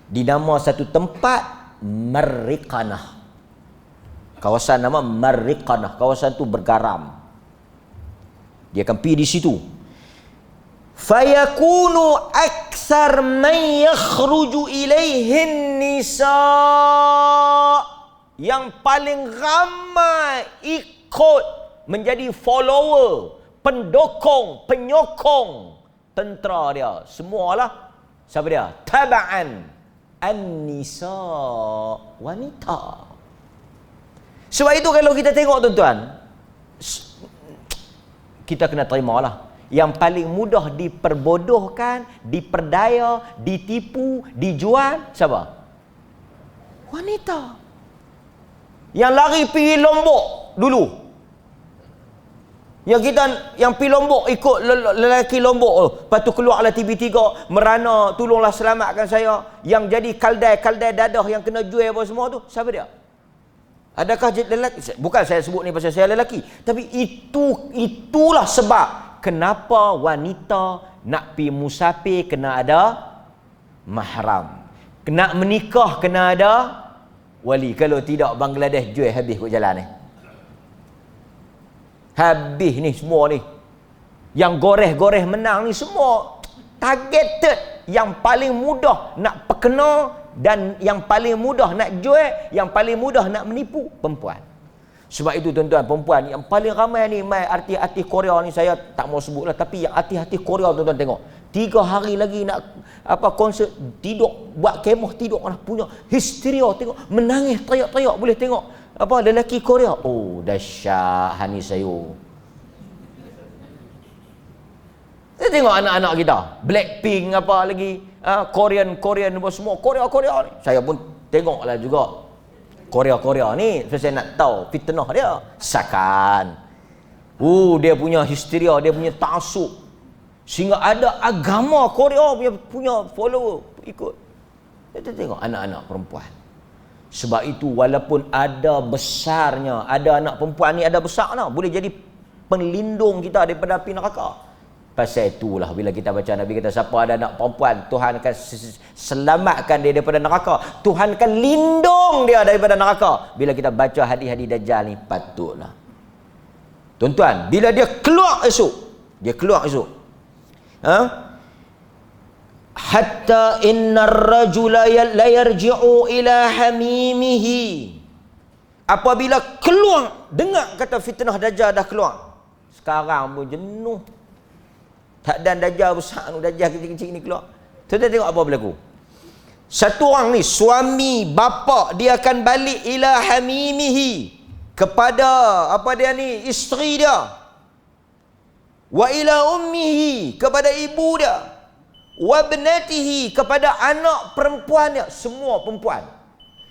Dinama satu tempat Marriqanah. Kawasan nama Marriqanah. Kawasan tu bergaram. Dia akan pergi di situ. Fayakunu aktsar man yakhruju ilaihin nisa. Yang paling ramai ikut menjadi follower, pendukung, penyokong tentera dia. Semualah siapa dia? Taba'an an-nisa, wanita. Sebab itu kalau kita tengok tuan-tuan, kita kena terimalah. Yang paling mudah diperbodohkan, diperdaya, ditipu, dijual siapa? Wanita. Yang lari pergi Lombok dulu. Yang pergi Lombok ikut lelaki Lombok tu. Lepas tu keluarlah TV3, merana, tolonglah selamatkan saya. Yang jadi kaldai dadah yang kena jual apa semua tu, siapa dia? Adakah lelaki? Bukan saya sebut ni pasal saya lelaki. Tapi itulah sebab kenapa wanita nak pergi musafir kena ada mahram. Nak menikah kena ada wali. Kalau tidak Bangladesh jual habis kot jalan ni. Habis ni semua ni. Yang goreh-goreh menang ni semua targeted. Yang paling mudah nak perkena dan yang paling mudah nak jual, yang paling mudah nak menipu perempuan. Sebab itu tuan-tuan, perempuan yang paling ramai ni mai artis-artis Korea ni, saya tak mau sebutlah, tapi yang artis-artis Korea tuan-tuan tengok. 3 hari lagi nak konsert, tidur, buat kemah tidur lah, punya histeria, tengok menangis teriak-teriak, boleh tengok lelaki Korea. Oh dahsyat hani sayo. Kita tengok anak-anak kita, Blackpink lagi, Korean apa semua, Korea ni. Saya pun tengoklah juga Korea ni, saya nak tahu fitnah dia. Sakan. Dia punya histeria, dia punya taksub. Sehingga ada agama Korea punya follower ikut. Kita tengok anak-anak perempuan. Sebab itu walaupun ada besarnya, ada anak perempuan ni ada besarnya, boleh jadi pelindung kita daripada api neraka. Pasal itulah bila kita baca Nabi kata siapa ada anak perempuan, Tuhan akan selamatkan dia daripada neraka. Tuhan akan lindung dia daripada neraka. Bila kita baca hadis-hadis Dajjal ni, patutlah. Tuan-tuan, bila dia keluar esok. Hatta innar rajula la yarji'u ila hamimihi. Apabila keluar, dengar kata fitnah Dajjal dah keluar. Sekarang pun jenuh. Tak dan Dajjal besar tu, Dajjal kecil-kecil ni keluar. Tuan-tuan tengok apa berlaku. Satu orang ni, suami, bapa, dia akan balik ila hamimihi, kepada isteri dia. Wa ila ummihi, kepada ibu dia. Wa ibnatihi, kepada anak perempuan dia. Semua perempuan.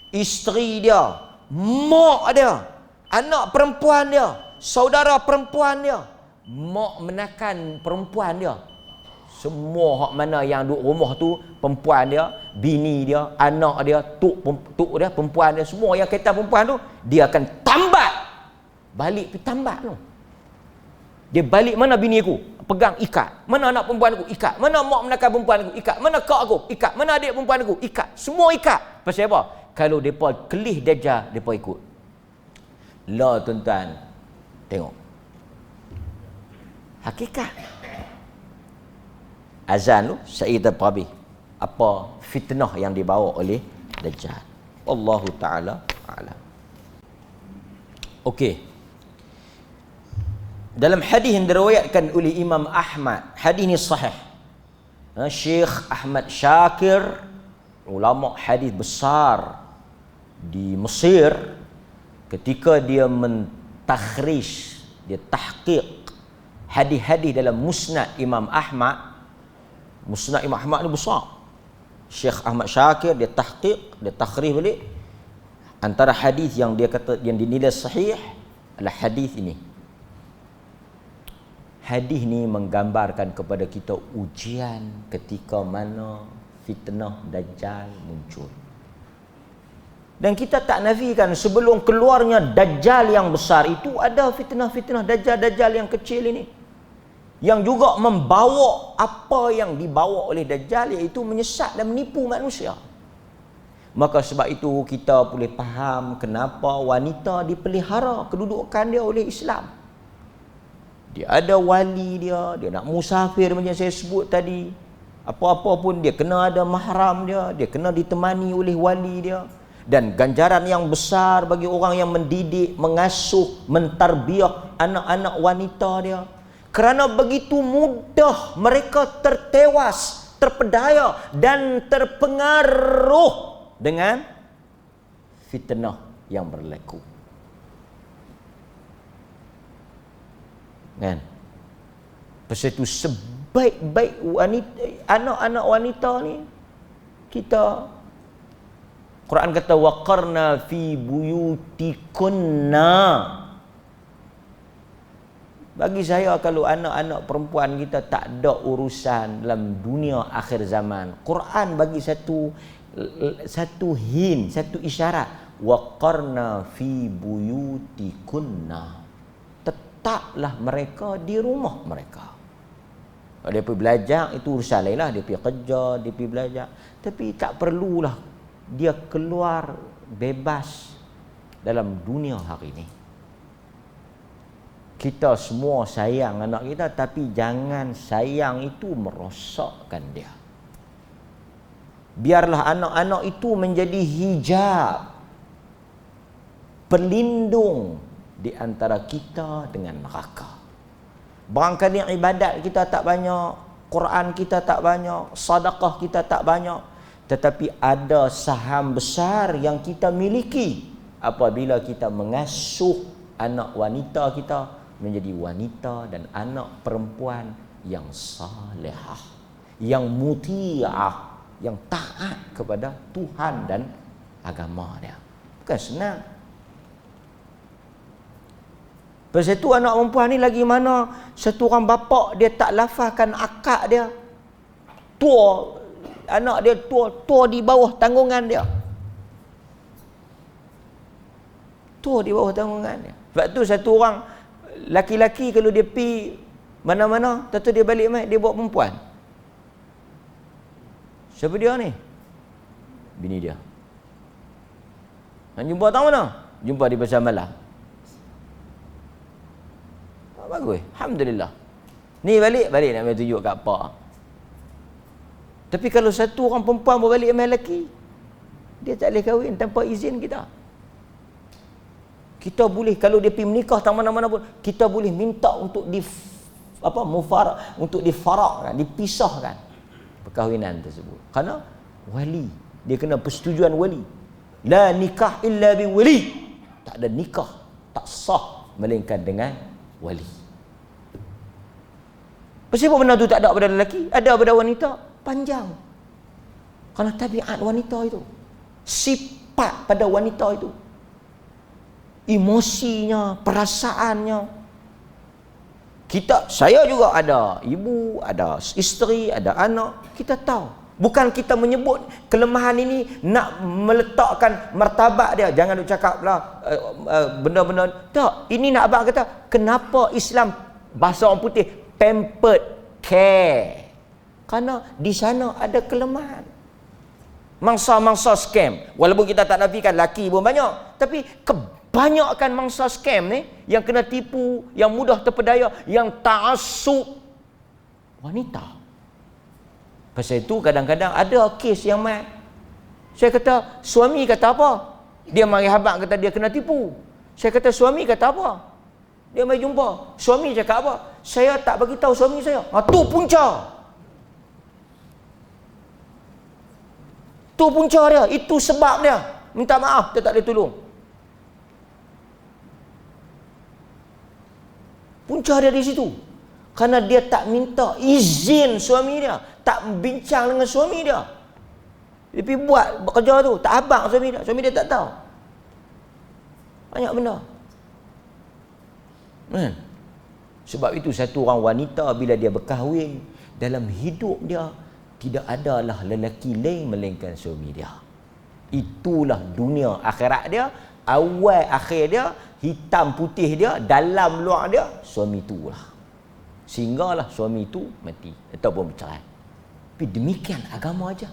Isteri dia, mak dia, anak perempuan dia, saudara perempuan dia, mak menakan perempuan dia. Semua hak mana yang duduk rumah tu, perempuan dia, bini dia, anak dia, tok dia, perempuan dia, semua yang kaitan perempuan tu, dia akan tambat. Balik pergi tambat tu. Dia balik, mana bini aku? Pegang, ikat. Mana anak perempuan aku? Ikat. Mana mak menakan perempuan aku? Ikat. Mana kak aku? Ikat. Mana adik perempuan aku? Ikat. Semua ikat. Pasal apa? Kalau mereka kelih Dajjal, mereka ikut. Lah tuan-tuan, tengok. Hakikat. Azan tu, Sa'id al-Tabi. apa fitnah yang dibawa oleh Dajjal. Allahu taala a'lam. Okey. Dalam hadis yang diriwayatkan oleh Imam Ahmad, hadis ini sahih. Syekh Ahmad Syakir, ulama hadis besar di Mesir, ketika dia mentakhrij, dia tahqiq hadis-hadis dalam Musnad Imam Ahmad. Musnad Imam Ahmad ni besar. Syekh Ahmad Syakir dia tahqiq, dia takhrij balik. Antara hadis yang dia kata yang dinilai sahih adalah hadis ini. Hadis ni menggambarkan kepada kita ujian ketika mana fitnah Dajjal muncul. Dan kita tak nafikan sebelum keluarnya Dajjal yang besar itu ada fitnah-fitnah Dajjal yang kecil ini, yang juga membawa apa yang dibawa oleh Dajjal, iaitu menyesat dan menipu manusia. Maka sebab itu kita boleh faham kenapa wanita dipelihara kedudukan dia oleh Islam. Dia ada wali dia nak musafir macam saya sebut tadi. Apa-apa pun dia kena ada mahram dia kena ditemani oleh wali dia. Dan ganjaran yang besar bagi orang yang mendidik, mengasuh, mentarbiah anak-anak wanita dia. Kerana begitu mudah mereka tertewas, terpedaya dan terpengaruh dengan fitnah yang berlaku. Kan? Pasal itu sebaik-baik wanita, anak-anak wanita ni, kita Quran kata waqarna fi buyutikunna. Bagi saya, kalau anak-anak perempuan kita tak ada urusan dalam dunia akhir zaman, Quran bagi satu hint, satu isyarat, waqarna fi buyutikunna. Tetaplah mereka di rumah mereka. Kalau dia pergi belajar, itu urusan lain lah. Dia pergi kerja, dia pergi belajar. Tapi tak perlulah dia keluar bebas dalam dunia hari ini. Kita semua sayang anak kita, tapi jangan sayang itu merosakkan dia. Biarlah anak-anak itu menjadi hijab, pelindung di antara kita dengan neraka. Barangkali ibadat kita tak banyak, Quran kita tak banyak, sedekah kita tak banyak, tetapi ada saham besar yang kita miliki apabila kita mengasuh anak wanita kita menjadi wanita dan anak perempuan yang salihah, yang muti'ah, yang taat kepada Tuhan dan agama dia. Bukan senang. Pasal itu anak perempuan ni lagi mana satu orang bapa dia tak lafazkan akak dia. Tua, anak dia tua di bawah tanggungan dia. Tua di bawah tanggungan dia. Sebab tu satu orang laki-laki kalau dia pi mana-mana, tentu dia balik mai dia bawa perempuan. Siapa dia ni? Bini dia. Nak jumpa tahu mana? Jumpa di pasar malam. Bagus, alhamdulillah. Ni balik nak mai tunjuk kat apa. Tapi kalau satu orang perempuan berbalik dengan lelaki, dia tak boleh kahwin tanpa izin kita. Kita boleh, kalau dia pergi menikah tak mana-mana pun, kita boleh minta untuk untuk difarakkan, dipisahkan perkahwinan tersebut. Kerana wali, dia kena persetujuan wali. La nikah illa bi wali. Tak ada nikah, tak sah melainkan dengan wali. Pasal apa benda tu tak ada pada lelaki, ada pada wanita? Panjang. Kerana tabiat wanita itu, sifat pada wanita itu, emosinya, perasaannya. Saya juga ada ibu, ada isteri, ada anak. Kita tahu. Bukan kita menyebut kelemahan ini nak meletakkan martabat dia. Jangan duk cakap lah benda-benda. Tak. Ini nak abang kata, kenapa Islam, bahasa orang putih, pampered care. Kerana di sana ada kelemahan. Mangsa-mangsa scam. Walaupun kita tak nafikan laki pun banyak. Tapi kebanyakan mangsa scam ni, yang kena tipu, yang mudah terpedaya, yang ta'assub, wanita. Pasal itu kadang-kadang ada kes yang saya kata, suami kata apa? Dia mari habaq kata dia kena tipu. Saya kata, suami kata apa? Dia mari jumpa. Suami cakap apa? Saya tak bagi tahu suami saya. Tu punca. Tu punca dia. Itu sebab dia. Minta maaf, dia tak boleh tolong. Punca dia di situ. Kerana dia tak minta izin suami dia. Tak bincang dengan suami dia. Dia pergi buat kerja tu. Tak habaq suami dia. Suami dia tak tahu. Banyak benda. Sebab itu satu orang wanita bila dia berkahwin, dalam hidup dia tidak adalah lelaki lain melainkan suami dia. Itulah dunia akhirat dia. Awal akhir dia, hitam putih dia, dalam luar dia, suami itulah. Sehinggalah suami itu mati ataupun bercerai. Tapi demikian agama aja.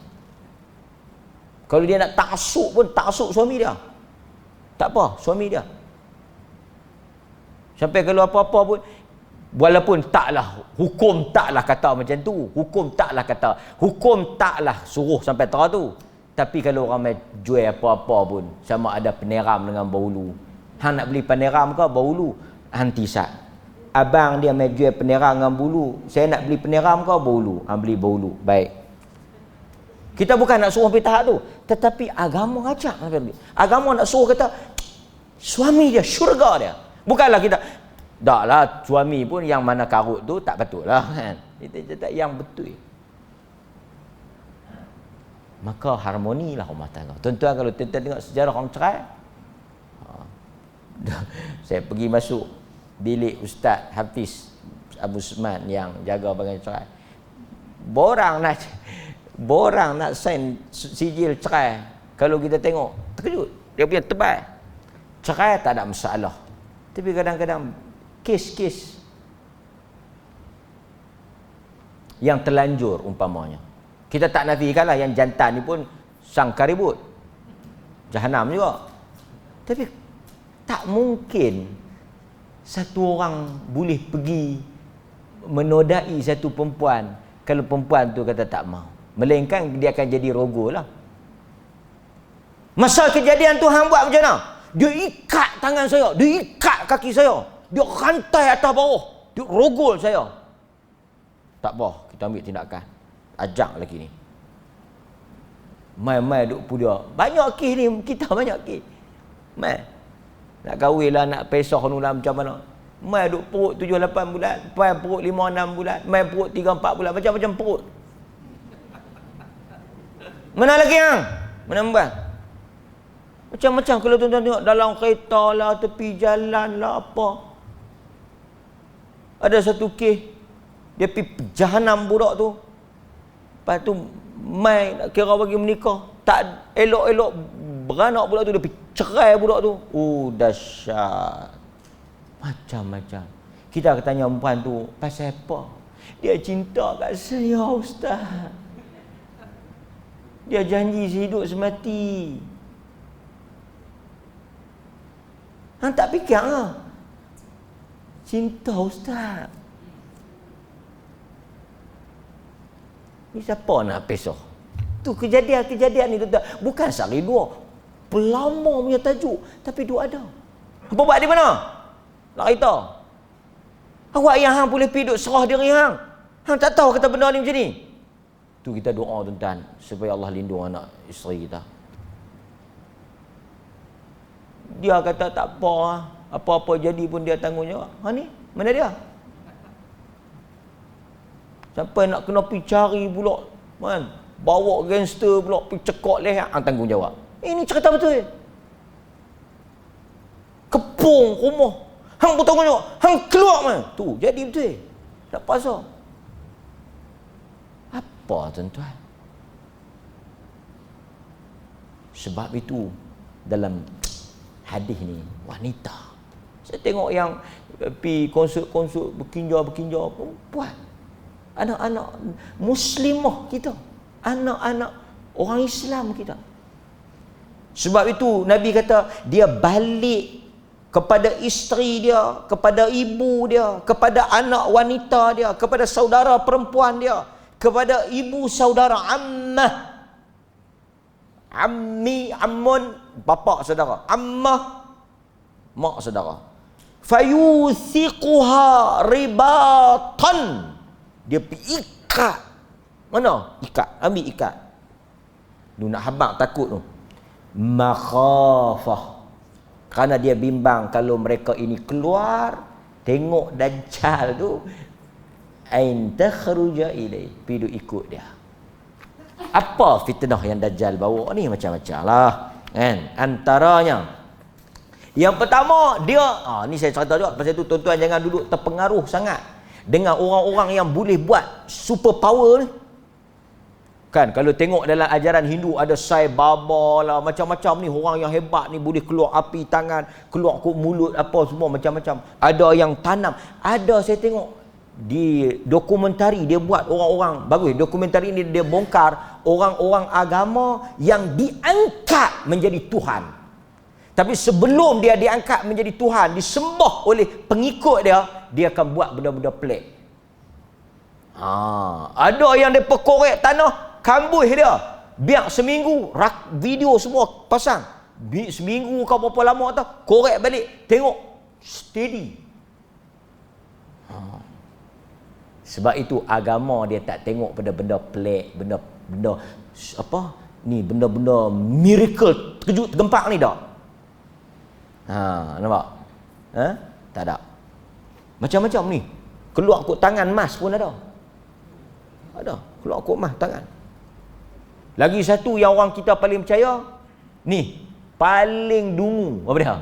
Kalau dia nak taksub pun taksub suami dia. Tak apa, suami dia. Sampai kalau apa-apa pun, walaupun taklah, hukum taklah kata macam tu. Hukum taklah suruh sampai terah tu. Tapi kalau orang mai jual apa-apa pun, sama ada peneram dengan bahulu. Hang nak beli peneram ke bahulu? Hang tisat. Abang dia mai jual peneram dengan bulu. Saya nak beli peneram ke bahulu? Hang beli bahulu. Baik. Kita bukan nak suruh pergi tahap tu. Tetapi agama ajak. Agama nak suruh kata, suami dia, syurga dia. Bukanlah kita, taklah suami pun yang mana karut tu tak betul lah kan. Kita cakap yang betul. Maka harmonilah rumah tangga. Tuan-tuan, kalau tuan-tuan tengok sejarah orang cerai, saya pergi masuk bilik Ustaz Hafiz Abu Usman yang jaga bagian cerai. Borang nak sign sijil cerai. Kalau kita tengok, terkejut. Dia punya tebal. Cerai tak ada masalah. Tapi kadang-kadang kes-kes yang terlanjur umpamanya. Kita tak nafikan lah yang jantan ni pun sangkar ribut. Jahanam juga. Tapi tak mungkin satu orang boleh pergi menodai satu perempuan kalau perempuan tu kata tak mau. Melainkan dia akan jadi rogo lah. Masa kejadian tu hang buat macam mana? Dia ikat tangan saya, dia ikat kaki saya, dia rantai atas bawah, dia rogol saya. Tak apa, kita ambil tindakan. Ajak lagi ni. Mai duk pudia. Banyak kes ni, kita banyak kes. Mai. Nak kahwin lah, nak pesah nulah macam mana. Mai duk perut 7-8 bulan, mai perut 5-6 bulan, mai perut 3-4 bulan, macam-macam perut. Mana lagi yang? Mana mbak? Macam-macam kalau tuan-tuan tengok dalam kereta lah, tepi jalan lah, apa. Ada satu kes, dia pergi jahanam budak tu. Lepas tu mai nak kira bagi menikah, tak elok-elok beranak budak tu, dia pergi cerai budak tu. Oh dahsyat. Macam-macam. Kita akan tanya perempuan tu, pasal apa? Dia cinta kat saya, Ustaz. Dia janji sehidup semati. Hang tak fikir ke? Cinta, Ustaz. Ni siapa nak pesah? Tu kejadian-kejadian ni tuan-tuan. Bukan sehari dua. Pelama punya tajuk. Tapi dua ada. Apa buat di mana? Nak cerita. Awak yang hang boleh pergi duduk serah diri hang. Hang tak tahu kata benda ni macam ni. Tu kita doa tuan-tuan. Supaya Allah lindung anak isteri kita. Dia kata tak apa lah. Apa-apa jadi pun dia tanggungjawab. Ha ni? Mana dia? Sampai nak kena pergi cari pula, kan? Bawa gangster pula pergi cekok leher, hang tanggungjawab. Ini cerita betul. Kepung rumah, hang bertanggungjawab. Hang keluar mana? Tu jadi betul. Tak pasal. Apa tuan-tuan? Sebab itu dalam hadis ni wanita. Saya tengok yang pergi konsult berkinja perempuan. Anak-anak muslimah kita, anak-anak orang Islam kita. Sebab itu Nabi kata dia balik kepada isteri dia, kepada ibu dia, kepada anak wanita dia, kepada saudara perempuan dia. kepada ibu saudara, ammah. Ammi, ammun, bapa saudara. Ammah, mak saudara. Fayuthiquha ribatan. Dia pergi ikat. Mana? Ikat. Ambil ikat. Lu nak habaq takut tu. Makhafah. Kerana dia bimbang kalau mereka ini keluar, tengok Dajjal tu, ain takhruja ilai, pidu ikut dia. Apa fitnah yang Dajjal bawa ni? Macam-macam lah, kan? Antaranya, yang pertama dia, ni saya cerita juga pasal tu, tuan-tuan jangan duduk terpengaruh sangat dengan orang-orang yang boleh buat super power ni. Kan kalau tengok dalam ajaran Hindu ada Sai Baba lah, macam-macam ni, orang yang hebat ni boleh keluar api tangan, keluar ke mulut, apa semua macam-macam. Ada yang tanam, ada saya tengok di dokumentari dia buat orang-orang bagus. Dokumentari ni dia bongkar orang-orang agama yang diangkat menjadi Tuhan. Tapi sebelum dia diangkat menjadi Tuhan, disembah oleh pengikut dia akan buat benda-benda pelik. Ada yang dia korek tanah, kambuh dia, biar seminggu, video semua pasang, seminggu kau berapa lama tu, korek balik, tengok steady. Sebab itu agama dia tak tengok pada benda pelik, benda apa ni, benda-benda miracle, terkejut tergempak ni tak. Nampak? Tak ada. Macam-macam ni, keluar kot tangan emas pun ada. Keluar kot emas tangan. Lagi satu yang orang kita paling percaya ni, paling dungu apa dia?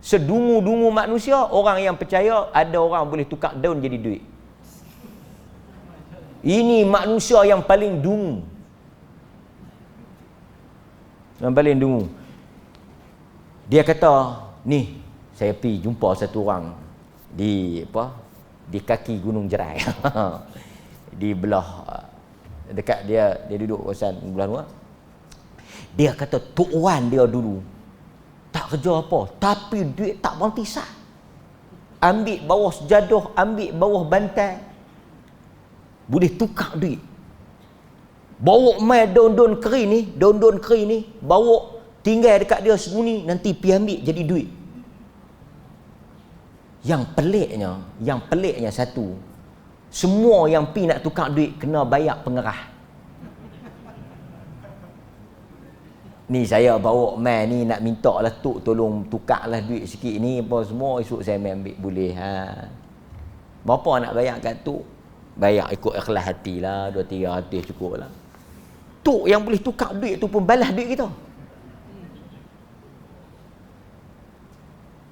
Sedungu-dungu manusia, orang yang percaya ada orang boleh tukar daun jadi duit. Ini manusia yang paling dungu. Yang paling dungu. Dia kata, ni saya pergi jumpa satu orang di kaki Gunung Jerai. Di belah dekat dia duduk kawasan belah luar. Dia kata Tok Wan dia dulu tak kerja apa, tapi duit tak berhenti sah. Ambil bawah sejadah, ambil bawah bantal, boleh tukar duit. Bawa mai daun-daun kering ni, bawa tinggal dekat dia sembunyi, nanti pi ambil jadi duit. Yang peliknya satu, semua yang pi nak tukar duit kena bayar pengerah. Ni saya bawa mai ni nak minta lah Tok tolong tukarlah duit sikit ni apa semua, esok saya mai ambil boleh. Berapa nak bayar kat Tok? Bayar ikut ikhlas hati lah, 2-300 cukup lah. Tok yang boleh tukar duit tu pun balas duit kita.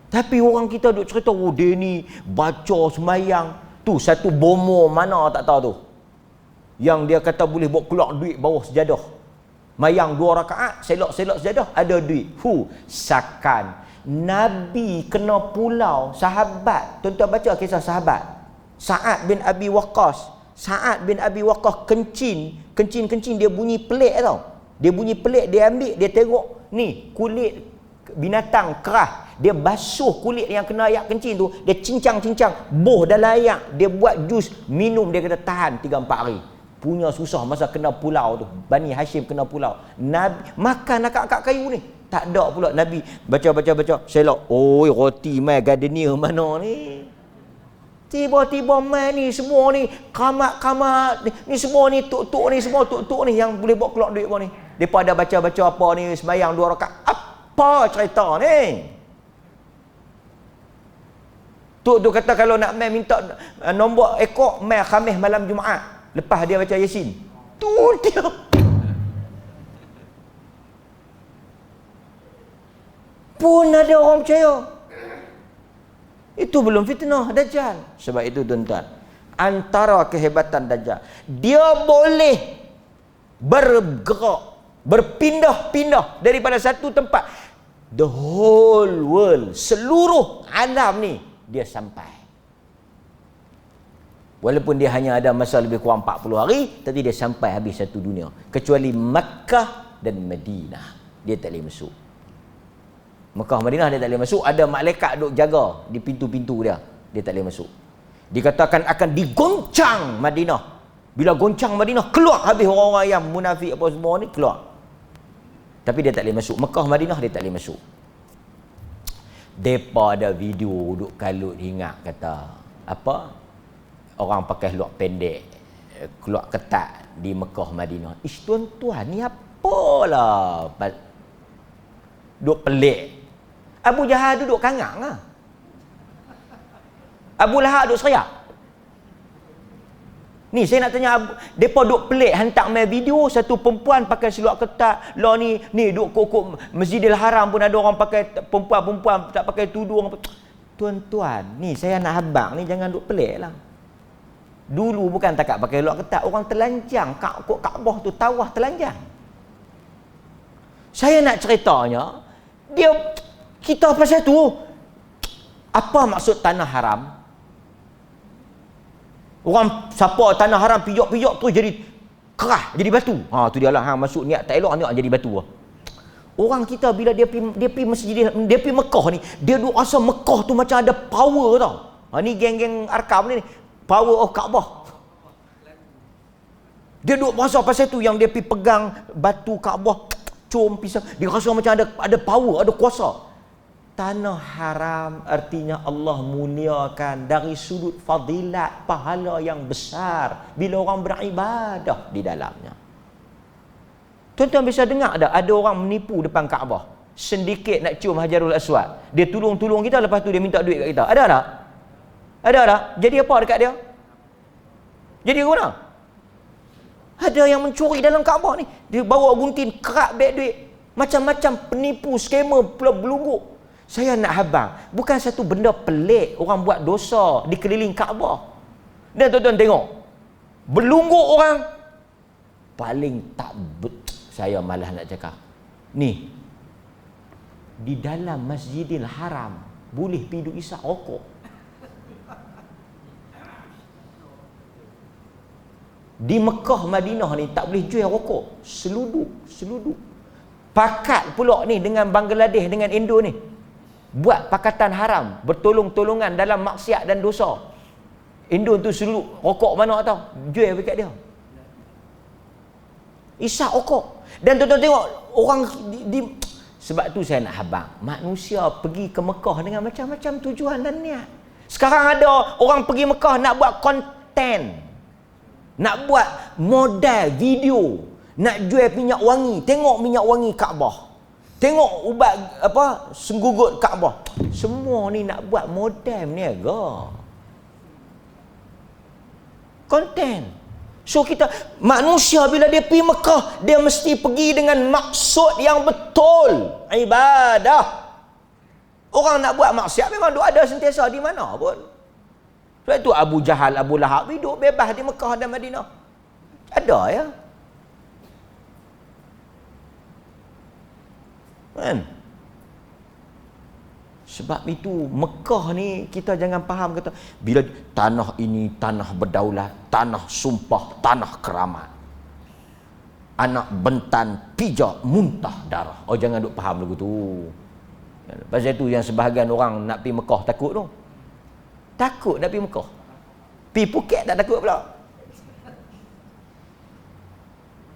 Tapi orang kita duk cerita, dia ni baca semayang. Tu satu bomo mana tak tahu tu, yang dia kata boleh bawa keluar duit bawah sejadah, mayang 2 rakaat, selok-selok sejadah ada duit. Sakan Nabi kena pulau sahabat. Tuan-tuan baca kisah sahabat Sa'ad bin Abi Waqqas. Sa'ad bin Abi Waqqas kencing dia bunyi pelik tau. Dia bunyi pelik, dia ambil, dia tengok ni kulit binatang kerah, dia basuh kulit yang kena ayak kencing tu, dia cincang-cincang, boh dalam ayak, dia buat jus, minum, dia kata tahan 3-4 hari. Punya susah masa kena pulau tu, Bani Hashim kena pulau. Nabi makan akak-akak kayu ni, tak ada pula. Nabi baca, selok, roti mai gardenia mana ni? Tiba-tiba mai ni semua ni, kamat-kamat ni semua ni, tok-tok ni semua, tok-tok ni yang boleh bawa keluar duit apa ni. Depa ada baca-baca apa ni, sembahyang 2 rakaat. Apa cerita ni? Tok tu kata kalau nak mai minta nombor ekor, mai Khamis malam Jumaat. Lepas dia baca Yasin. Tu dia. Pun ada orang percaya. Itu belum fitnah Dajjal. Sebab itu tuan-tuan, antara kehebatan Dajjal, dia boleh bergerak, berpindah-pindah daripada satu tempat. The whole world, seluruh alam ni dia sampai. Walaupun dia hanya ada masa lebih kurang 40 hari, tapi dia sampai habis satu dunia. Kecuali Makkah dan Madinah, dia tak boleh masuk. Makkah Madinah dia tak boleh masuk. Ada malaikat duk jaga di pintu-pintu dia, dia tak boleh masuk. Dikatakan akan digoncang Madinah Bila goncang Madinah, keluar habis orang-orang yang munafik apa semua ni, keluar. Tapi dia tak boleh masuk. Mekah, Madinah dia tak boleh masuk. Depa ada video duk kalut hingat kata apa? Orang pakai luak pendek, keluar ketat di Mekah, Madinah. Ish tuan-tuan, ni apalah? Duk pelik. Abu Jahal duduk kangang lah. Abu Lahab duk seriak. Ni saya nak tanya, depa duk pelik hantar main video satu perempuan pakai seluar ketat. Lah ni duk kokok Masjidil Haram pun ada orang pakai, perempuan tak pakai tudung. Tuan-tuan, ni saya nak habaq ni jangan duk pelik lah. Dulu bukan takat pakai seluar ketat, orang telanjang kok Kaabah tu tawaf telanjang. Saya nak ceritanya, kita pasal tu, apa maksud tanah haram? Orang siapa tanah haram pijak-pijak tu jadi kerah, jadi batu. Tu dia lah, masuk niat tak elok, niat jadi batu. Orang kita bila dia pergi masjid, dia pergi Mekah ni, dia duk rasa Mekah tu macam ada power tau. Ni geng-geng Arkam ni, power of Kaabah. Dia duk rasa pasal tu yang dia pergi pegang batu Kaabah, pisang, dia rasa macam ada power, ada kuasa. Tanah haram artinya Allah muliakan dari sudut fadilat, pahala yang besar bila orang beribadah di dalamnya. Tuan-tuan bisa dengar ada orang menipu depan Kaabah, sedikit nak cium Hajarul Aswad, dia tolong kita, lepas tu dia minta duit kat kita. Ada tak? Ada tak? Jadi apa dekat dia? Jadi ke mana? Ada yang mencuri dalam Kaabah ni, dia bawa gunting, kerak beg duit, macam-macam penipu, skamer, belunggu. Saya nak habang, bukan satu benda pelik orang buat dosa di keliling Kaabah. Dan tuan-tuan tengok, belunggu orang paling tak saya malah nak cakap. Ni di dalam Masjidil Haram boleh pergi duk isap rokok. Di Mekah, Madinah ni tak boleh jual rokok. Seluduk. Pakat pula ni dengan Bangladesh, dengan Indo ni, buat pakatan haram, bertolong-tolongan dalam maksiat dan dosa. Indo tu seluduk rokok mana tahu, jual dekat dia. Isap rokok. Dan tuan-tuan tengok orang sebab tu saya nak habang, manusia pergi ke Mekah dengan macam-macam tujuan dan niat. Sekarang ada orang pergi Mekah nak buat konten, nak buat modal video, nak jual minyak wangi. Tengok minyak wangi Kaabah, tengok ubat senggugut Kaabah. Semua ni nak buat modal niaga, konten. So kita, manusia bila dia pergi Mekah, dia mesti pergi dengan maksud yang betul, ibadah. Orang nak buat maksiat memang duk ada sentiasa di mana pun. Sebab itu Abu Jahal, Abu Lahab hidup bebas di Mekah dan Madinah. Ada ya. Kan? Sebab itu Mekah ni kita jangan faham kata bila tanah ini tanah berdaulat, tanah sumpah, tanah keramat. Anak bentan pijak muntah darah. Oh jangan duk faham lagu tu. Pasal itu yang sebahagian orang nak pergi Mekah takut tu. Takut nak pergi Mekah. Pergi Phuket tak takut pula.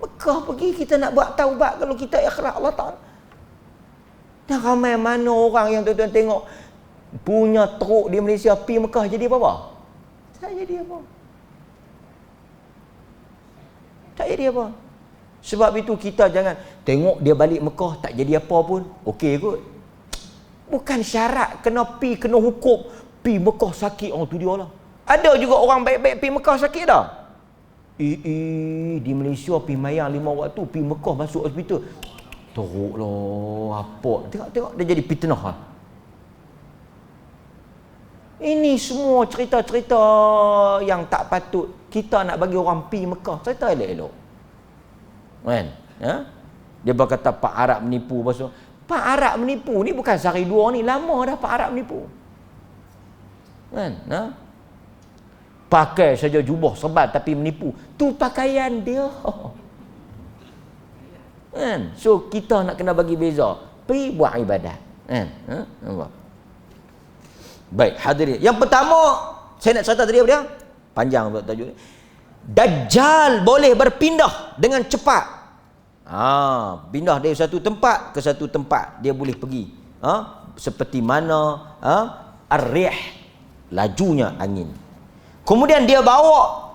Mekah pergi kita nak buat taubat kalau kita ikhlas Allah Ta'ala. Dan ramai mana orang yang tuan-tuan tengok punya teruk di Malaysia pergi Mekah jadi apa-apa? Tak jadi apa. Tak jadi apa. Sebab itu kita jangan tengok dia balik Mekah tak jadi apa pun. Okey kot. Bukan syarat kena pergi, kena hukum. Pergi Mekah sakit, oh tu dia lah. Ada juga orang baik-baik pergi Mekah sakit dah. Di Malaysia pergi mayang 5 waktu, pergi Mekah masuk hospital. Teruk lah, apa? Tengok dia jadi fitnah lah. Ini semua cerita-cerita yang tak patut kita nak bagi orang pergi Mekah. Cerita elok-elok. Kan? Ya? Dia berkata Pak Arab menipu. Pak Arab menipu ni bukan sehari dua ni, lama dah Pak Arab menipu. Kan? Ha? Pakai saja jubah serban tapi menipu. Tu pakaian dia. Kan? So kita nak kena bagi beza. Pergi buat ibadat. Kan? Ha? Baik, hadirin. Yang pertama saya nak cerita tadi apa dia? Panjang untuk tajuk ni. Dajjal boleh berpindah dengan cepat. Pindah dari satu tempat ke satu tempat dia boleh pergi. Seperti mana ar-rih, lajunya angin. Kemudian dia bawa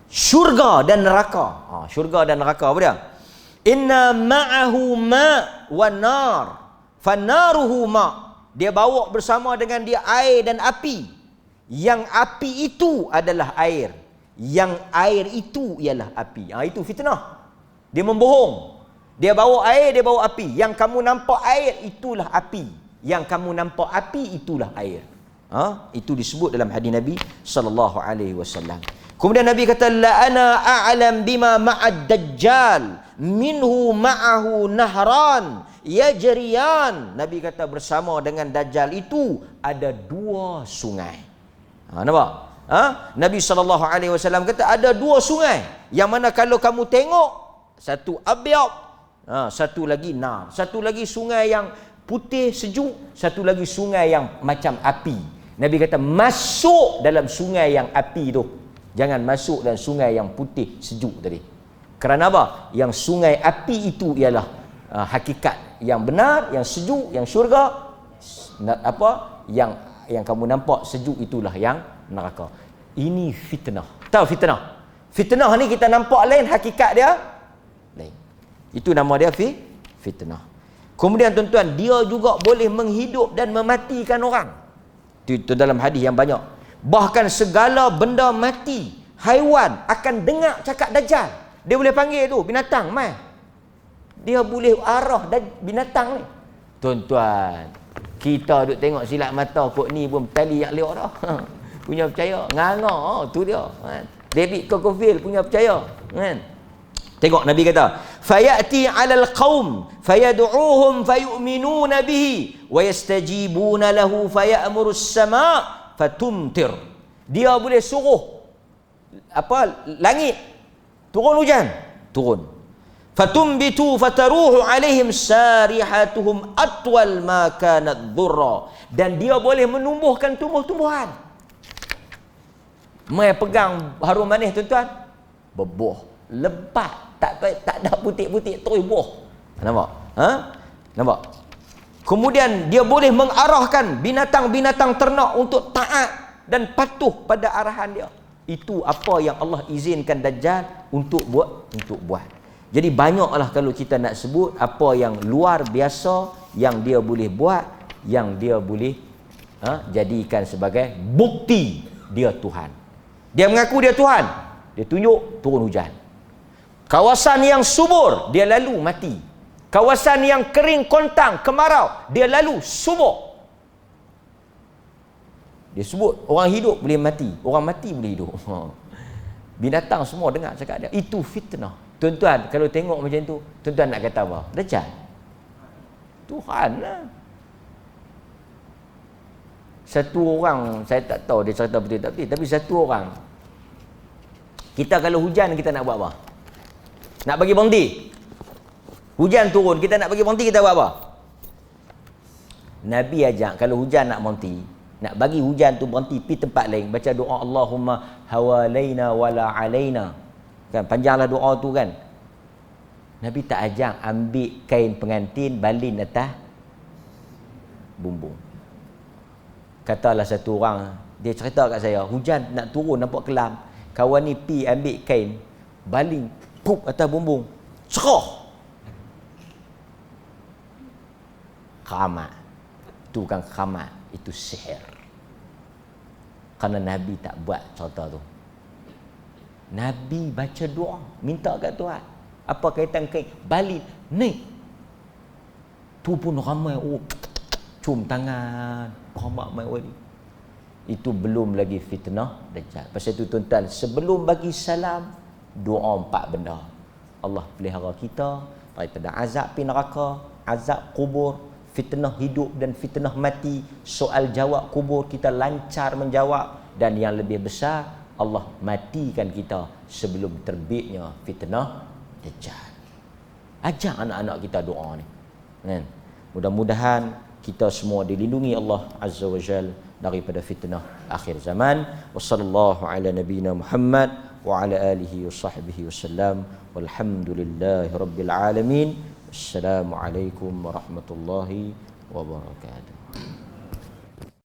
syurga dan neraka. Syurga dan neraka apa dia? Inna ma'ahu ma' wa nar fanaruhu ma'. Dia bawa bersama dengan dia air dan api. Yang api itu adalah air, yang air itu ialah api. Itu fitnah. Dia membohong. Dia bawa air, dia bawa api. Yang kamu nampak air, itulah api. Yang kamu nampak api, itulah air. Itu disebut dalam hadis Nabi sallallahu alaihi wasallam. Kemudian Nabi kata, la ana a'lam bima ma'ad dajjal minhu ma'ahu nahran yajriyan. Nabi kata bersama dengan dajjal itu ada 2 sungai. Nampak? Nabi SAW kata ada 2 sungai yang mana kalau kamu tengok, satu abyad, satu lagi nar, satu lagi sungai yang putih sejuk, satu lagi sungai yang macam api. Nabi kata masuk dalam sungai yang api tu, jangan masuk dalam sungai yang putih sejuk tadi. Kerana apa? Yang sungai api itu ialah hakikat yang benar, yang sejuk, yang syurga. Yang kamu nampak sejuk itulah yang neraka. Ini fitnah. Tahu fitnah? Fitnah ni kita nampak lain, hakikat dia lain. Itu nama dia fitnah. Kemudian tuan-tuan, dia juga boleh menghidup dan mematikan orang. Itu dalam hadis yang banyak. Bahkan segala benda mati, haiwan akan dengar cakap Dajjal. Dia boleh panggil tu binatang mai. Dia boleh arah binatang ni. Tuan-tuan, kita duk tengok silat mata kok ni pun tali yang liok dah. Punya percaya, nganga tu dia. David Copperfield punya percaya, kan? Tengok Nabi kata, fayati 'alal qaum fayad'uuhum fayu'minuna bihi wa yastajibuna lahu fayamuru as-sama' fatumtir. Dia boleh suruh langit turun hujan, turun. Fatumbitu fataruhu alaihim sarihatuhum atwal ma kanat dhurra. Dan dia boleh menumbuhkan tumbuh-tumbuhan. Mai pegang harum manis tuan-tuan, bebuh, lebat, tak ada putik-putik terus buah. Nampak? Nampak? Kemudian dia boleh mengarahkan binatang-binatang ternak untuk taat dan patuh pada arahan dia. Itu apa yang Allah izinkan Dajjal untuk buat. Jadi banyaklah kalau kita nak sebut apa yang luar biasa yang dia boleh buat, yang dia boleh jadikan sebagai bukti dia Tuhan. Dia mengaku dia Tuhan, dia tunjuk turun hujan. Kawasan yang subur dia lalu mati. Kawasan yang kering kontang, kemarau, dia lalu subur. Dia sebut orang hidup boleh mati, orang mati boleh hidup. Binatang semua dengar cakap dia. Itu fitnah. Tuan-tuan, kalau tengok macam tu, tuan-tuan nak kata apa? Dajjal. Tuhan lah. Satu orang, saya tak tahu dia cerita betul tak betul, tapi satu orang, kita kalau hujan kita nak buat apa? Nak bagi berhenti. Hujan turun, kita nak bagi berhenti, kita buat apa? Nabi ajak kalau hujan nak berhenti, nak bagi hujan tu berhenti, pergi tempat lain, baca doa Allahumma hawalaina wala alaina. Kan panjanglah doa tu kan. Nabi tak ajak ambil kain pengantin balin atas bumbung. Katalah satu orang, dia cerita kat saya, hujan nak turun nampak kelam, kawan ni pi ambil kain baling pup atas bumbung, cerah. Keramat. Itu bukan keramat, itu sihir. Kerana Nabi tak buat cerita tu. Nabi baca doa, minta kat Tuhan. Apa kaitan kain balin naik? Tu pun ramai cium tangan, ramai wali. Itu belum lagi fitnah Dajjal. Pasal itu tuan-tuan, sebelum bagi salam, doa 4 benda. Allah pelihara kita daripada azab api neraka, azab kubur, fitnah hidup dan fitnah mati, soal jawab kubur kita lancar menjawab, dan yang lebih besar, Allah matikan kita sebelum terbitnya fitnah Dajjal. Ajak anak-anak kita doa ni. Kan? Mudah-mudahan kita semua dilindungi Allah Azza wa Jal daripada fitnah akhir zaman. Wassallallahu ala nabiyyina Muhammad wa ala alihi wa sahbihi wasallam. Walhamdulillahi rabbil alamin. Assalamualaikum warahmatullahi wabarakatuh.